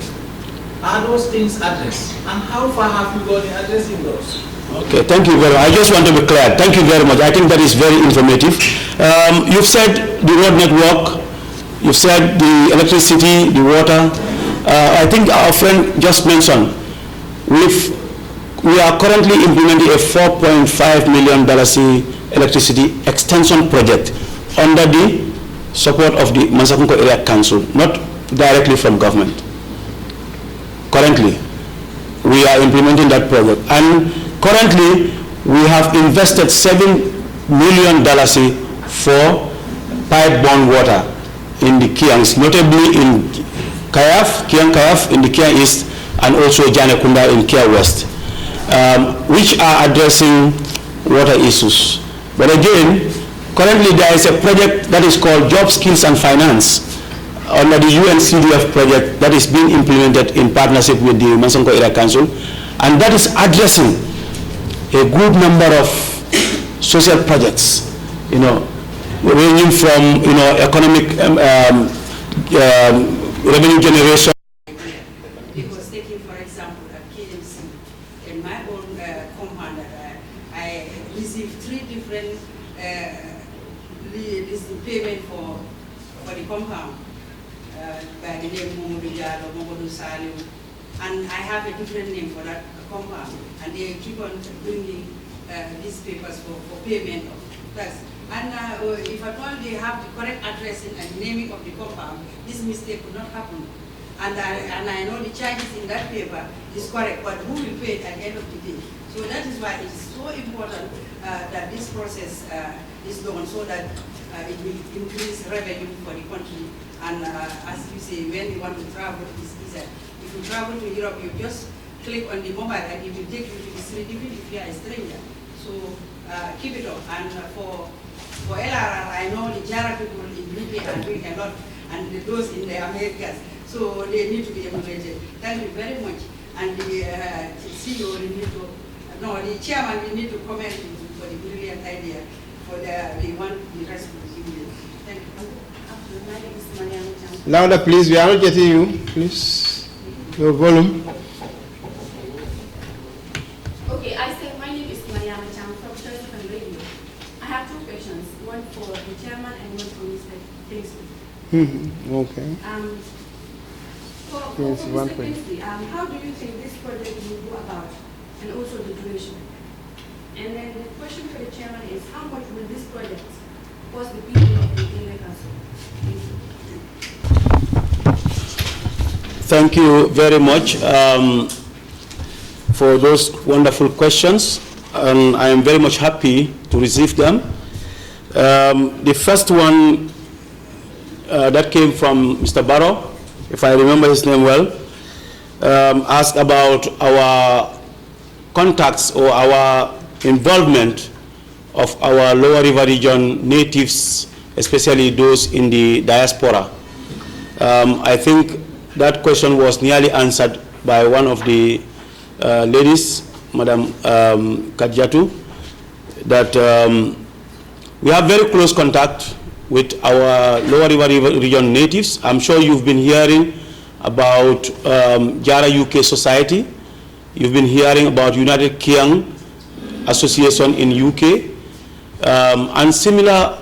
Are those things addressed? And how far have you gone in addressing those? Okay, thank you very much. I just want to be clear. Thank you very much. I think that is very informative. You've said the road network, you've said the electricity, the water. I think our friend just mentioned, we are currently implementing a $4.5 million electricity extension project under the support of the Mansakunko Area Council, not directly from government. Currently, we are implementing that project. And currently, we have invested $7 million for pipe-borne water in the Kiangs, notably in Kiang Kayaf in the Kiang East, and also Janekunda in Kia West, which are addressing water issues. But again, currently there is a project that is called Job Skills and Finance under the UNCDF project that is being implemented in partnership with the Mansakunko Area Council, and that is addressing a good number of social projects, ranging from economic revenue generation. Because taking, for example, at KMC, in my own compound, I received 3 different payment for the compound by the name Momodu Jalo, Momodu Saliu, and I have a different name for that compound, and they keep on bringing these papers for payment of tax. And if at all they have the correct address and naming of the compound, this mistake would not happen. And I know the charges in that paper is correct, but who will pay it at the end of the day? So that is why it is so important that this process is done, so that it will increase revenue for the country. And as you say, when you want to travel, it's easier. If you travel to Europe, you just click on the mobile and it will take you to the street, even if you are a stranger. So keep it up. And for LRR, I know the Jara people in UK are doing a lot, and those in the Americas. So they need to be emulated. Thank you very much. And the CEO, the chairman, we need to comment for the brilliant idea for the one the rest of the union. Thank you. Louder, please. We are not getting you. Please, your volume. Okay, I said my name is Mariama Chang from Joseph and Radio. I have two questions, one for the chairman and one for Mr. Kingsley. Okay. For Mr. Kingsley, how do you think this project will go about, and also the duration? And then the question for the chairman is, how much will this project cost the people of the area council? Thank you very much for those wonderful questions, and I am very much happy to receive them. The first one that came from Mr. Barrow, if I remember his name well, asked about our contacts or our involvement of our Lower River region natives, especially those in the diaspora. I think that question was nearly answered by one of the ladies, Madam Kadjatu, that we have very close contact with our Lower River region natives. I'm sure you've been hearing about Jara UK Society. You've been hearing about United Kiang Association in UK, and similar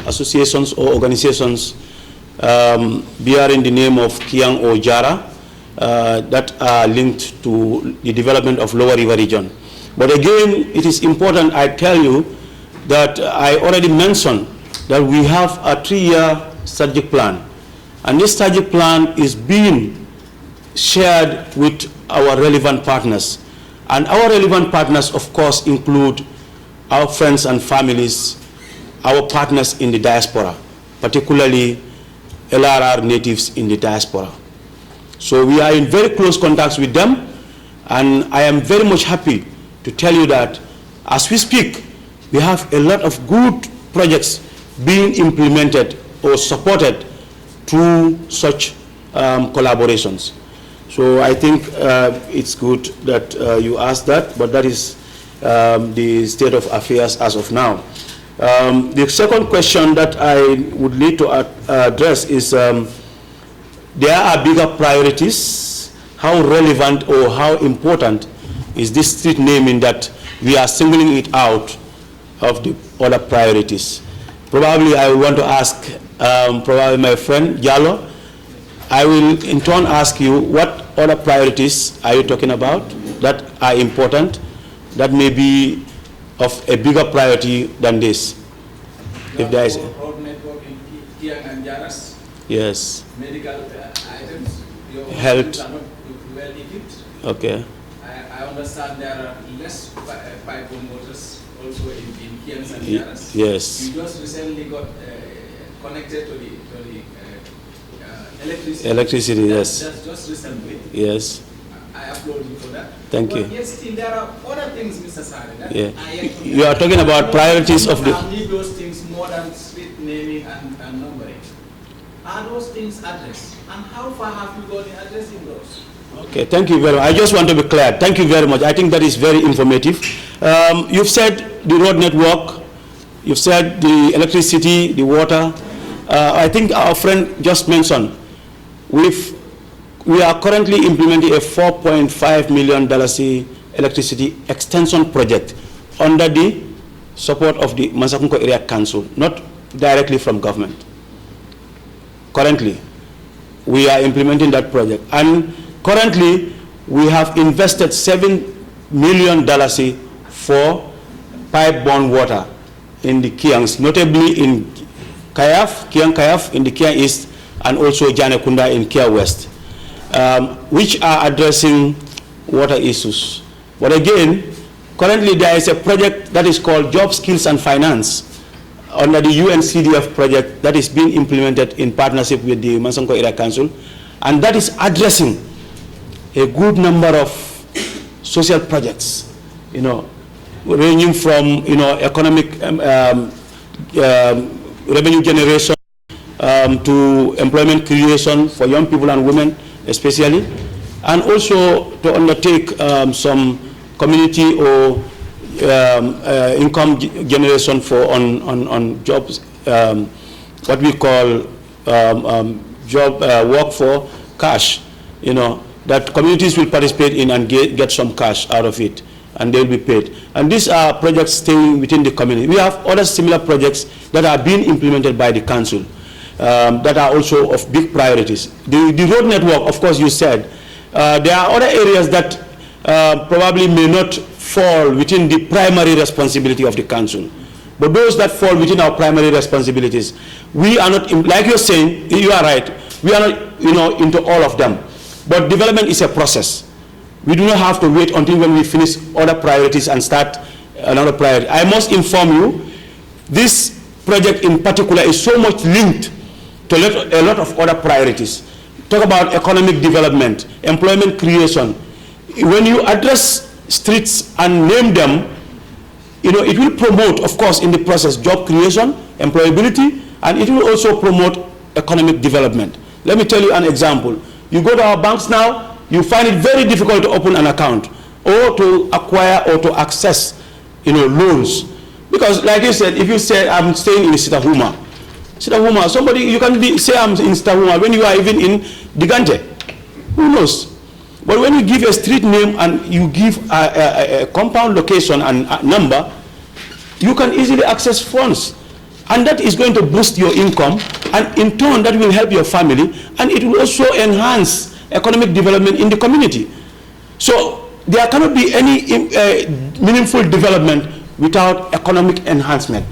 associations or organizations bearing the name of Kiang or Jara that are linked to the development of Lower River region. But again, it is important I tell you that I already mentioned that we have a 3-year strategic plan, and this strategic plan is being shared with our relevant partners. And our relevant partners, of course, include our friends and families, our partners in the diaspora, particularly LRR natives in the diaspora. So we are in very close contacts with them, and I am very much happy to tell you that as we speak, we have a lot of good projects being implemented or supported through such collaborations. So I think it's good that you asked that, but that is the state of affairs as of now. The second question that I would need to address is there are bigger priorities. How relevant or how important is this street naming that we are singling it out of the other priorities? Probably I want to ask probably my friend Jallo. I will in turn ask you, what other priorities are you talking about that are important, that may be of a bigger priority than this? If there is road network in Kiang and Jaras. Yes. Medical items. Your Health. are not well equipped. Okay. I understand there are less pipe waters also in Kiang and Jaras. Yes. You just recently got connected to the electricity. Electricity, yes. That's just recently. Yes. I applaud you for that. Thank you. But yet still there are other things, Mr. Sari, that Yeah. are yet to be You are talking about priorities of the... I need those things more than street naming and numbering. Are those things addressed? And how far have you gone in addressing those? Okay, thank you very much. I just want to be clear. Thank you very much. I think that is very informative. You've said the road network, you've said the electricity, the water. I think our friend just mentioned, we are currently implementing a $4.5 million electricity extension project under the support of the Mansakunko Area Council, not directly from government. Currently, we are implementing that project. And currently, we have invested $7 million for pipe-borne water in the Kiangs, notably in Kiang Kayaf in the Kia East, and also Janekunda in Kia West, which are addressing water issues. But again, currently there is a project that is called Job Skills and Finance under the UNCDF project that is being implemented in partnership with the Mansonko Area Council, and that is addressing a good number of social projects, ranging from economic revenue generation to employment creation for young people and women especially, and also to undertake some community or income generation for on jobs, what we call job work for cash, that communities will participate in and get some cash out of it, and they'll be paid. And these are projects staying within the community. We have other similar projects that are being implemented by the council that are also of big priorities. The road network, of course, you said, there are other areas that probably may not fall within the primary responsibility of the council. But those that fall within our primary responsibilities, we are not, like you're saying, you are right, we are not into all of them. But development is a process. We do not have to wait until when we finish other priorities and start another priority. I must inform you, this project in particular is so much linked to a lot of other priorities. Talk about economic development, employment creation. When you address streets and name them, it will promote, of course, in the process, job creation, employability, and it will also promote economic development. Let me tell you an example. You go to our banks now, you find it very difficult to open an account or to acquire or to access, loans. Because like you said, if you say, I'm staying in Sitahuma, somebody, you can say I'm in Sitahuma when you are even in Digante. Who knows? But when you give a street name and you give a compound location and a number, you can easily access funds. And that is going to boost your income, and in turn that will help your family, and it will also enhance economic development in the community. So there cannot be any meaningful development without economic enhancement,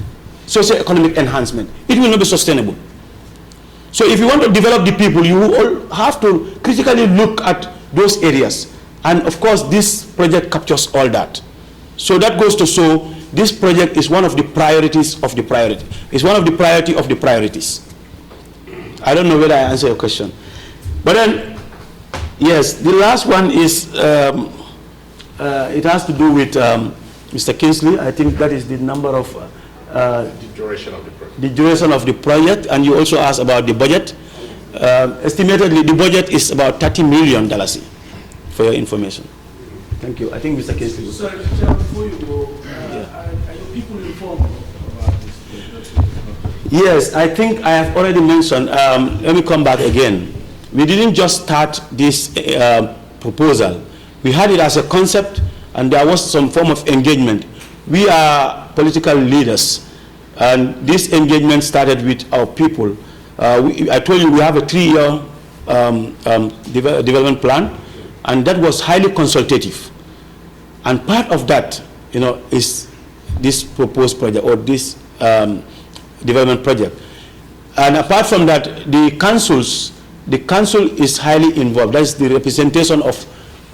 socio-economic enhancement. It will not be sustainable. So if you want to develop the people, you will have to critically look at those areas. And of course, this project captures all that. So that goes to show this project is one of the priorities of the priority. It's one of the priority of the priorities. I don't know whether I answer your question. But then, yes, the last one is, it has to do with Mr. Kingsley. I think that is the number of... the duration of the project. The duration of the project, and you also asked about the budget. Estimatedly, the budget is about $30 million, for your information. Thank you. I think Mr. Kingsley. Sorry, before you go, are your people informed about this? Yes, I think I have already mentioned. Let me come back again. We didn't just start this proposal. We had it as a concept, and there was some form of engagement. We are political leaders, and this engagement started with our people. I told you we have a 3-year development plan, and that was highly consultative. And part of that, is this proposed project or this development project. And apart from that, the council is highly involved. That's the representation of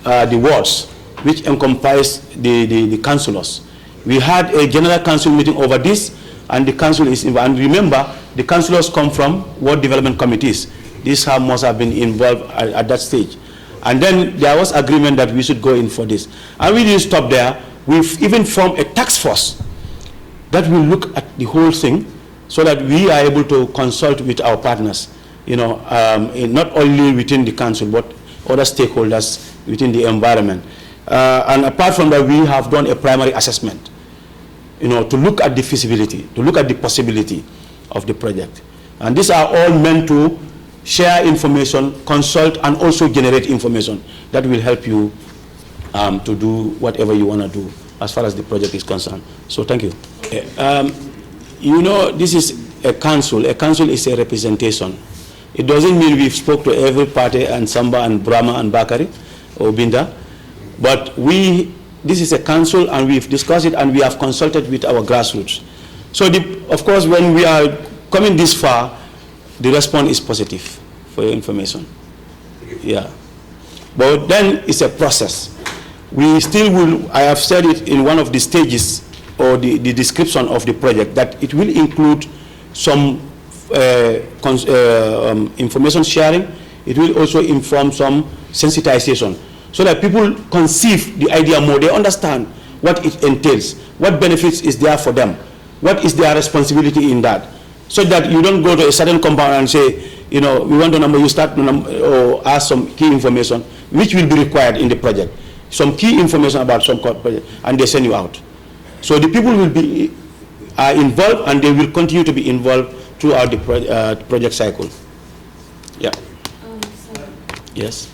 the wards, which encompass the councillors. We had a general council meeting over this, and the council is involved. And remember, the councillors come from ward development committees. These must have been involved at that stage. And then there was agreement that we should go in for this. And we didn't stop there. We've even formed a task force that will look at the whole thing so that we are able to consult with our partners, not only within the council, but other stakeholders within the environment. And apart from that, we have done a primary assessment, to look at the feasibility, to look at the possibility of the project. And these are all meant to share information, consult, and also generate information that will help you to do whatever you want to do as far as the project is concerned. So thank you. This is a council is a representation. It doesn't mean we've spoke to every party and Samba and Brahma and Bakari or Binda, but this is a council and we've discussed it and we have consulted with our grassroots. So of course when we are coming this far, the response is positive for your information. Yeah. But then it's a process. We still will, I have said it in one of the stages or the description of the project, that it will include some information sharing. It will also inform some sensitization so that people conceive the idea more. They understand what it entails, what benefits is there for them, what is their responsibility in that, so that you don't go to a certain compound and say, you know, we want a number, you start or ask some key information, which will be required in the project. Some key information about some project, and they send you out. So the people will be involved, and they will continue to be involved throughout the project cycle. Yeah. Yes.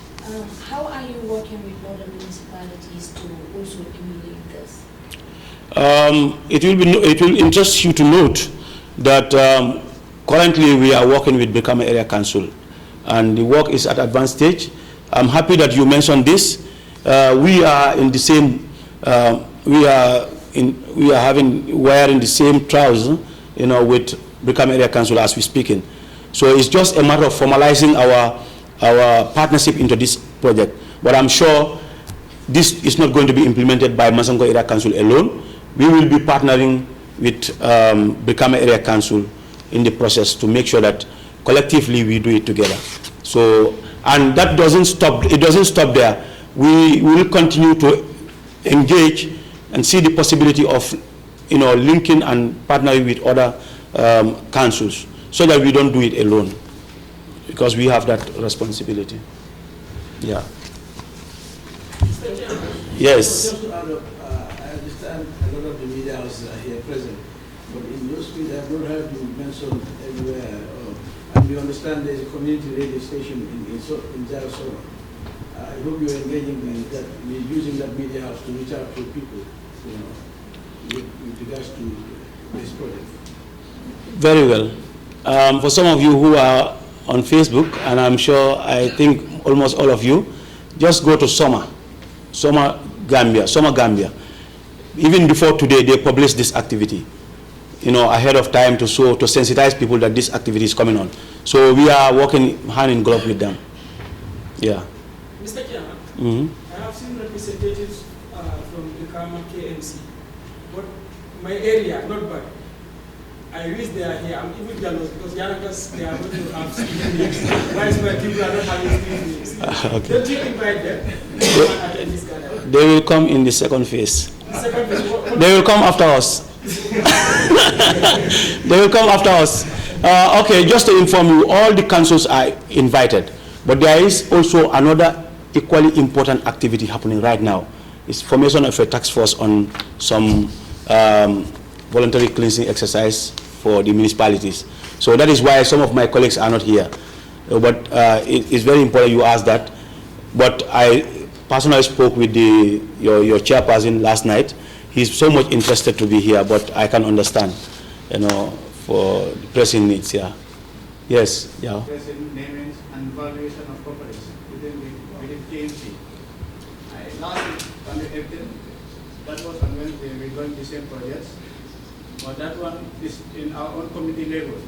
How are you working with other municipalities to also emulate this? It will interest you to note that currently we are working with Brikama Area Council, and the work is at advanced stage. I'm happy that you mentioned this. We are in the same. We are wearing the same trousers, you know, with Brikama Area Council as we're speaking. So it's just a matter of formalizing our partnership into this project. But I'm sure this is not going to be implemented by Masango Area Council alone. We will be partnering with Brikama Area Council in the process to make sure that collectively we do it together. So, and that doesn't stop. It doesn't stop there. We will continue to engage and see the possibility of, you know, linking and partnering with other councils, so that we don't do it alone, because we have that responsibility. Yeah. Yes. Just to add up, I understand a lot of the media houses are here present, but in your speech I have not heard you mention everywhere. And we understand there is a community radio station in Jarasora. I hope you're engaging with that, using that media house to reach out to people, you know, with regards to this project. Very well. For some of you who are on Facebook, and I'm sure, I think almost all of you, just go to Soma Gambia. Even before today, they published this activity, you know, ahead of time to sensitize people that this activity is coming on. So we are working hand in glove with them. Yeah. Mr. Chairman, I have seen representatives from the Kama KMC, but my area, not bad. I wish they are here. I'm even jealous because Yanakas, they are going to have speaking names. Why is my people are not having speaking names? Okay. Don't you invite them? They will come in the second phase. They will come after us. They will come after us. Okay, just to inform you, all the councils are invited, but there is also another equally important activity happening right now. It's formation of a task force on some voluntary cleansing exercise for the municipalities. So that is why some of my colleagues are not here. But it's very important you ask that. But I personally spoke with your chairperson last night. He's so much interested to be here, but I can understand, you know, for the pressing needs. Yeah. Yes. Yeah. There's a naming and valuation of companies within KMC. Last week, on the 18th, that was on Wednesday, we're going the same projects. But that one is in our own committee level.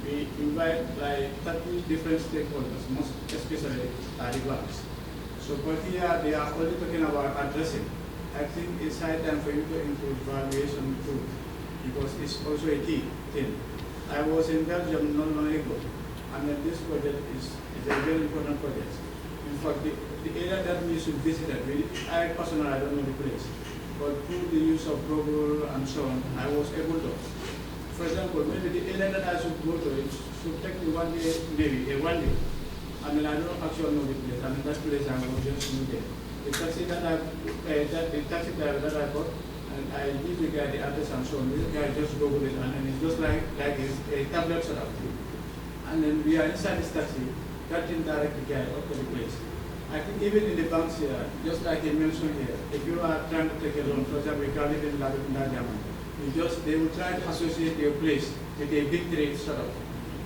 We invite like 30 different stakeholders, most especially the banks. So but here they are only talking about addressing. I think it's high time for you to include valuation too, because it's also a key thing. I was in Belgium not long ago, and then this project is a very important project. In fact, the area that we should visit, I personally I don't know the place, but through the use of Google and so on, I was able to. For example, maybe the area that I should go to, it should take me 1 day, maybe a 1 day. I mean, I don't actually know the place. I mean, that place I will just move there. The taxi that the taxi driver that I got, and I give the guy the address and so on. This guy just Google it, and it's just like a tablet sort of thing. And then we are inside this taxi, that can direct the guy up to the place. I think even in the banks here, just like I mentioned here, if you are trying to take a loan, for example, you can live in Lagos, They will try to associate your place with a big trade sort of,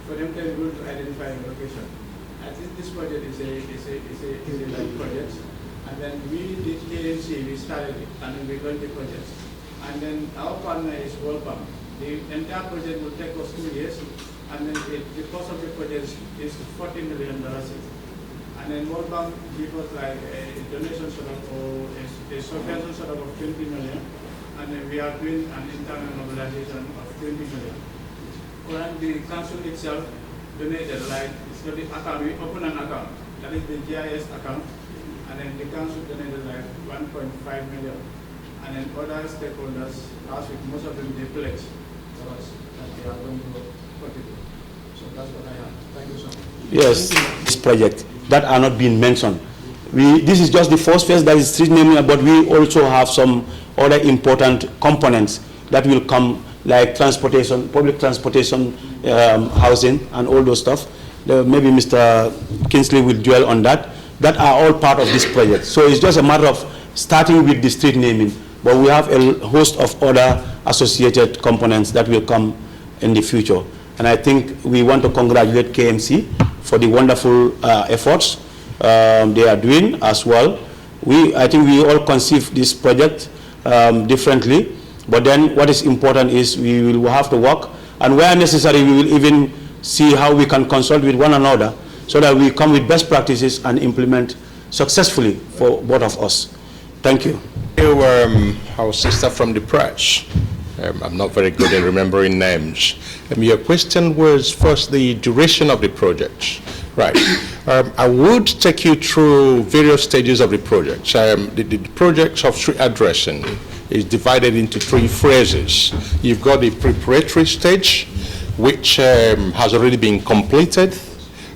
for them to be able to identify the location. I think this project is a live project, and then we did KMC, we started it, and then we run the project. And then our partner is World Bank. The entire project will take us 2 years, and then the cost of the project is $40 million. And then World Bank give us like a donation sort of, or a subvention sort of 20 million, and then we are doing an internal mobilization of 20 million. And the council itself donated, like, it's got the account, we open an account, that is the GIS account, and then the council donated like 1.5 million. And then other stakeholders, as with most of them, they pledge for us that they are going to contribute. So that's what I have. Thank you so much. Yes, this project that are not being mentioned. This is just the first phase, that is street naming, but we also have some other important components that will come, like transportation, public transportation, housing, and all those stuff. Maybe Mr. Kingsley will dwell on that. That are all part of this project. So it's just a matter of starting with the street naming, but we have a host of other associated components that will come in the future. And I think we want to congratulate KMC for the wonderful efforts they are doing as well. I think we all conceive this project differently, but then what is important is we will have to work, and where necessary we will even see how we can consult with one another so that we come with best practices and implement successfully for both of us. Thank you. Our sister from the press. I'm not very good at remembering names. Your question was first the duration of the project. Right. I would take you through various stages of the project. The project of street addressing is divided into 3 phases. You've got the preparatory stage, which has already been completed.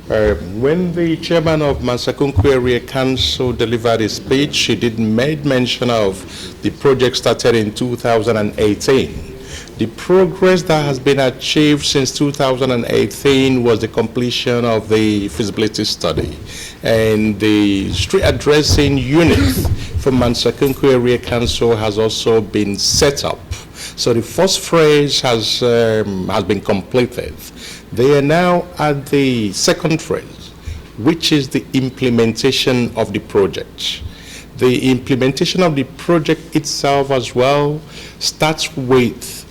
When the chairman of Mansakunku Area Council delivered his speech, he did make mention of the project started in 2018. The progress that has been achieved since 2018 was the completion of the feasibility study, and the street addressing unit for Mansakunku Area Council has also been set up. So the first phase has been completed. They are now at the second phase, which is the implementation of the project. The implementation of the project itself as well starts with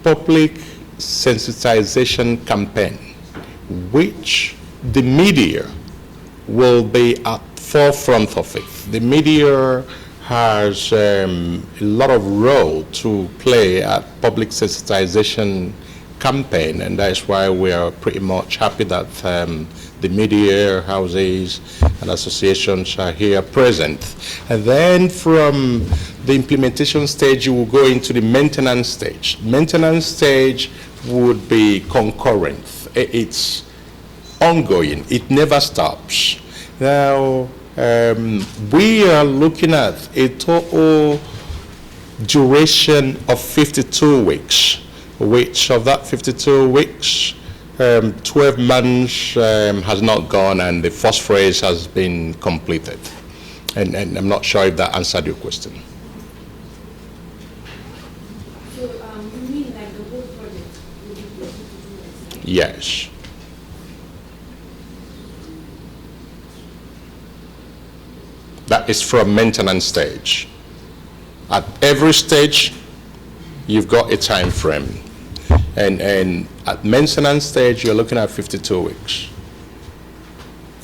public sensitization campaign, which the media will be at forefront of it. The media has a lot of role to play at public sensitization campaign, and that's why we are pretty much happy that the media houses and associations are here present. And then from the implementation stage, you will go into the maintenance stage. Maintenance stage would be concurrent. It's ongoing. It never stops. Now, we are looking at a total duration of 52 weeks, which of that 52 weeks, 12 months has not gone, and the first phase has been completed. And I'm not sure if that answered your question. So you mean like the whole project will be 52 weeks? Yes. That is from maintenance stage. At every stage, you've got a time frame. And at maintenance stage, you're looking at 52 weeks.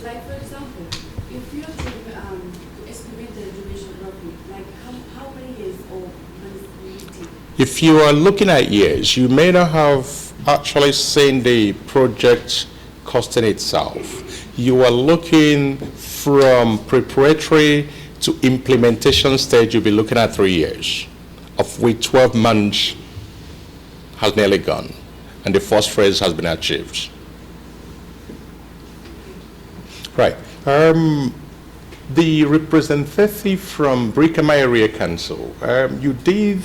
Like, for example, if you have to estimate the duration roughly, like how many years or months will it take? If you are looking at years, you may not have actually seen the project costing itself. You are looking from preparatory to implementation stage, you'll be looking at 3 years, of which 12 months has nearly gone, and the first phase has been achieved. Right. The representative from Brikama Area Council, you did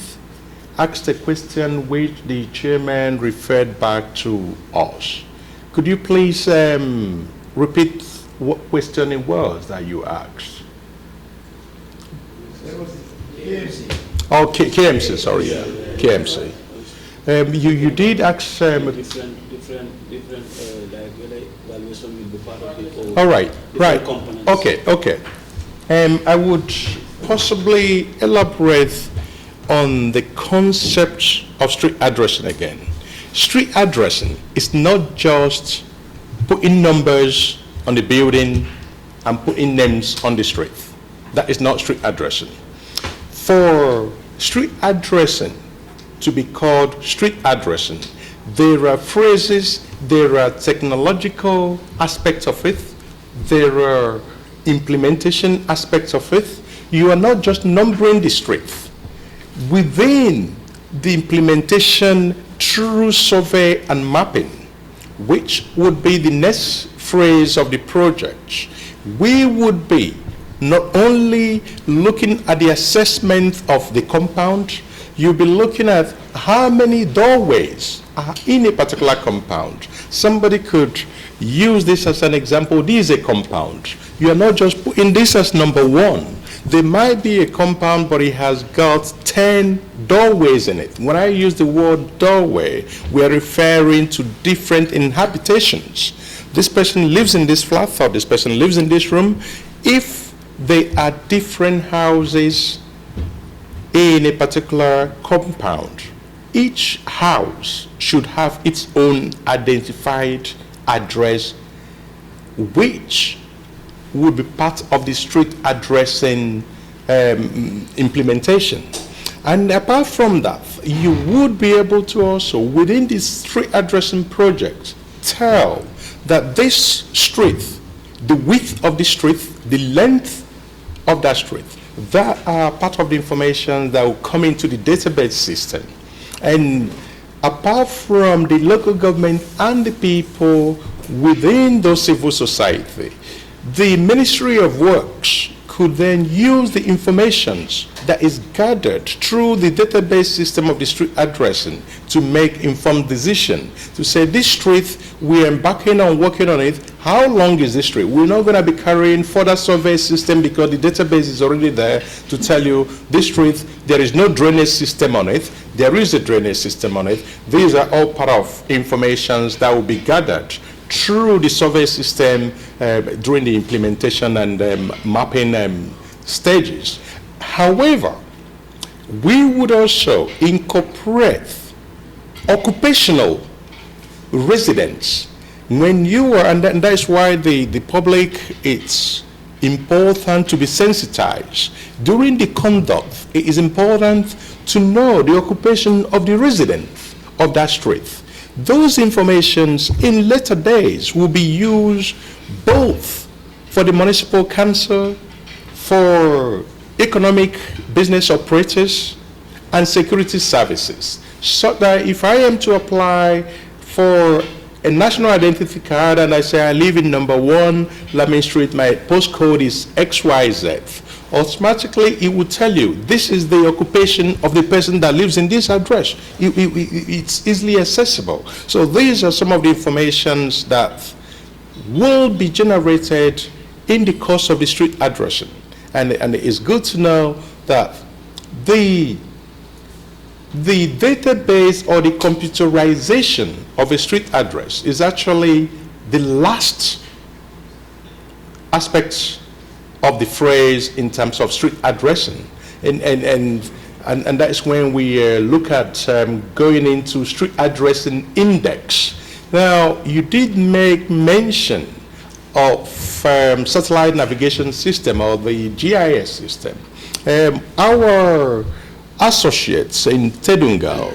ask a question which the chairman referred back to us. Could you please repeat what question it was that you asked? That was KMC. Oh, KMC, sorry, yeah. KMC. You did ask... different like evaluation will be part of it. All right, right. Components. Okay. I would possibly elaborate on the concept of street addressing again. Street addressing is not just putting numbers on the building and putting names on the street. That is not street addressing. For street addressing to be called street addressing, there are phrases, there are technological aspects of it, there are implementation aspects of it. You are not just numbering the street. Within the implementation through survey and mapping, which would be the next phase of the project, we would be not only looking at the assessment of the compound, you'll be looking at how many doorways are in a particular compound. Somebody could use this as an example. This is a compound. You are not just putting this as number one. There might be a compound, but it has got 10 doorways in it. When I use the word doorway, we are referring to different inhabitations. This person lives in this flat, or this person lives in this room. If they are different houses in a particular compound, each house should have its own identified address, which would be part of the street addressing implementation. And apart from that, you would be able to also, within this street addressing project, tell that this street, the width of the street, the length of that street, that are part of the information that will come into the database system. And apart from the local government and the people within those civil society, the Ministry of Works could then use the information that is gathered through the database system of the street addressing to make informed decision, to say this street, we're embarking on working on it. How long is this street? We're not going to be carrying further survey system because the database is already there to tell you this street, there is no drainage system on it. There is a drainage system on it. These are all part of information that will be gathered through the survey system during the implementation and mapping stages. However, we would also incorporate occupational residents. When you are, and that is why the public, it's important to be sensitized. During the conduct, it is important to know the occupation of the resident of that street. Those informations in later days will be used both for the municipal council, for economic business operators, and security services. So that if I am to apply for a national identity card and I say I live in number 1 Lamin Street, my postcode is XYZ, automatically it will tell you this is the occupation of the person that lives in this address. It's easily accessible. So these are some of the informations that will be generated in the course of the street addressing. And it's good to know that the database or the computerization of a street address is actually the last aspect of the phrase in terms of street addressing. And that is when we look at going into street addressing index. Now, you did make mention of satellite navigation system or the GIS system. Our associates in Tedungal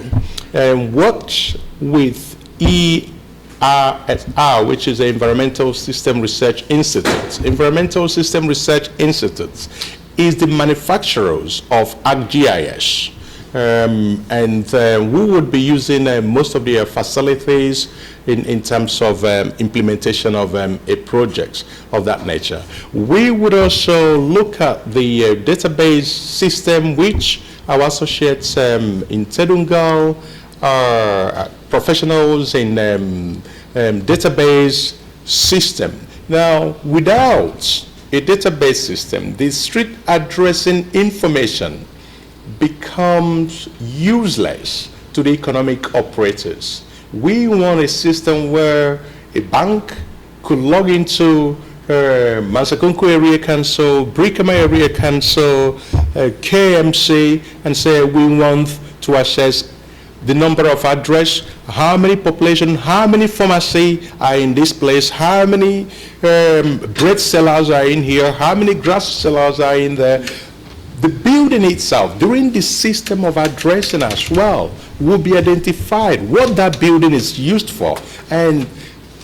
worked with ERSR, which is the Environmental System Research Institute. Environmental System Research Institute is the manufacturers of ArcGIS. We would be using most of their facilities in terms of implementation of a project of that nature. We would also look at the database system, which our associates in Tedungal are professionals in database system. Now, without a database system, the street addressing information becomes useless to the economic operators. We want a system where a bank could log into Mansakunku Area Council, Brikama Area Council, KMC, and say we want to assess the number of address, how many population, how many pharmacy are in this place, how many bread sellers are in here, how many grass sellers are in there. The building itself, during the system of addressing as well, will be identified what that building is used for. And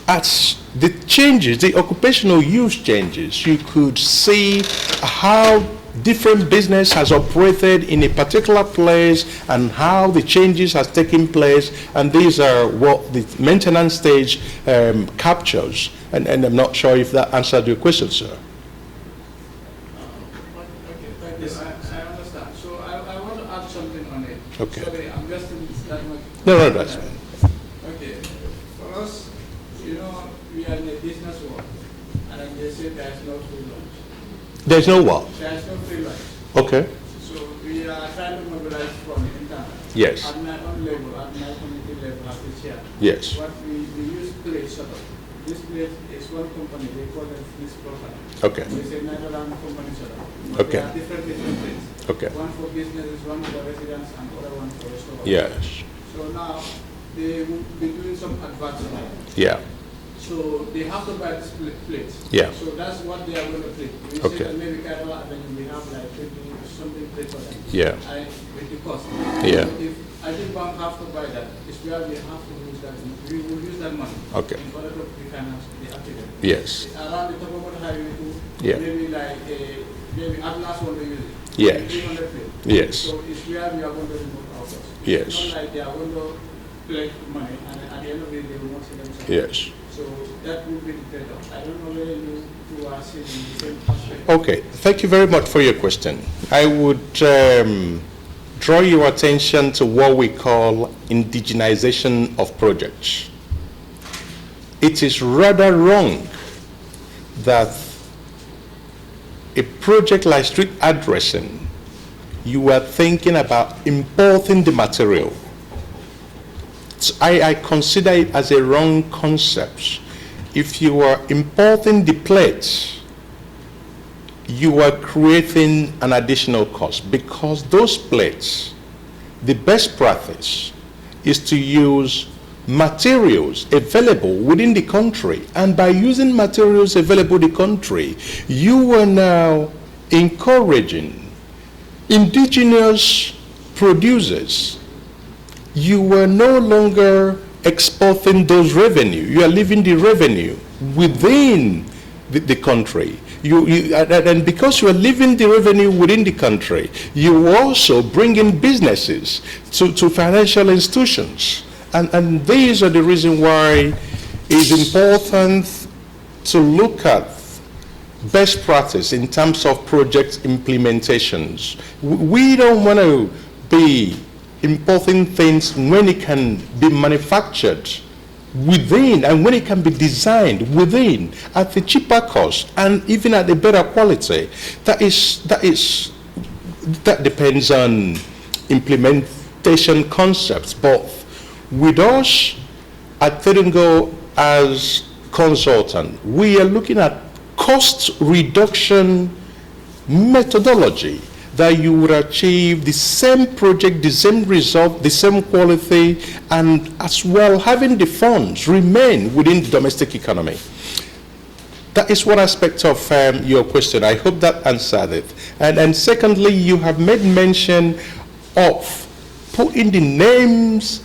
as the changes, the occupational use changes, you could see how different business has operated in a particular place and how the changes has taken place, and these are what the maintenance stage captures. And I'm not sure if that answered your question, sir. Okay, thank you. I understand. So I want to add something on it. Okay. Sorry, I'm just in that much. No, that's fine. Okay. For us, you know, we are in a business world, and they say there is no free lunch. There's no what? There is no free lunch. Okay. So we are trying to mobilize from the internet. Yes. At my own level, at my community level, as a chair. Yes. What we use place sort of. This place is one company, they call it this property. Okay. It's a Netherlands company sort of. Okay. There are different places. Okay. One for businesses, one for residents, and other one for stores. Yes. So now they will be doing some advertising. Yeah. So they have to buy this plate. Yeah. So that's what they are going to plate. We Okay. say that maybe Kerala Avenue, we have like 20 something plate for them. Yeah. With the cost. Yeah. So if I think bank have to buy that, it's where we have to use that. We will use that money. Okay. In order to refinance the activity. Yes. Around the top of the highway too. Yeah. Maybe like maybe Atlas want to use it. Yes. 300 plate. Yes. So it's where we are going to remove our cost. Yes. It's not like they are going to collect money and at the end of the day they will not see themselves. Yes. So that would be the trade-off. I don't know whether you are seeing the same aspect. Okay, thank you very much for your question. I would draw your attention to what we call indigenization of projects. It is rather wrong that a project like street addressing, you are thinking about importing the material. I consider it as a wrong concept. If you are importing the plates, you are creating an additional cost, because those plates, the best practice is to use materials available within the country. And by using materials available in the country, you are now encouraging indigenous producers. You are no longer exporting those revenue. You are leaving the revenue within the country. And because you are leaving the revenue within the country, you also bring in businesses to financial institutions. And these are the reason why it's important to look at best practice in terms of project implementations. We don't want to be importing things when it can be manufactured within, and when it can be designed within at a cheaper cost and even at a better quality. That depends on implementation concepts. But with us at Thiringo as consultant, we are looking at cost reduction methodology that you would achieve the same project, the same result, the same quality, and as well having the funds remain within the domestic economy. That is one aspect of your question. I hope that answered it. And secondly, you have made mention of putting the names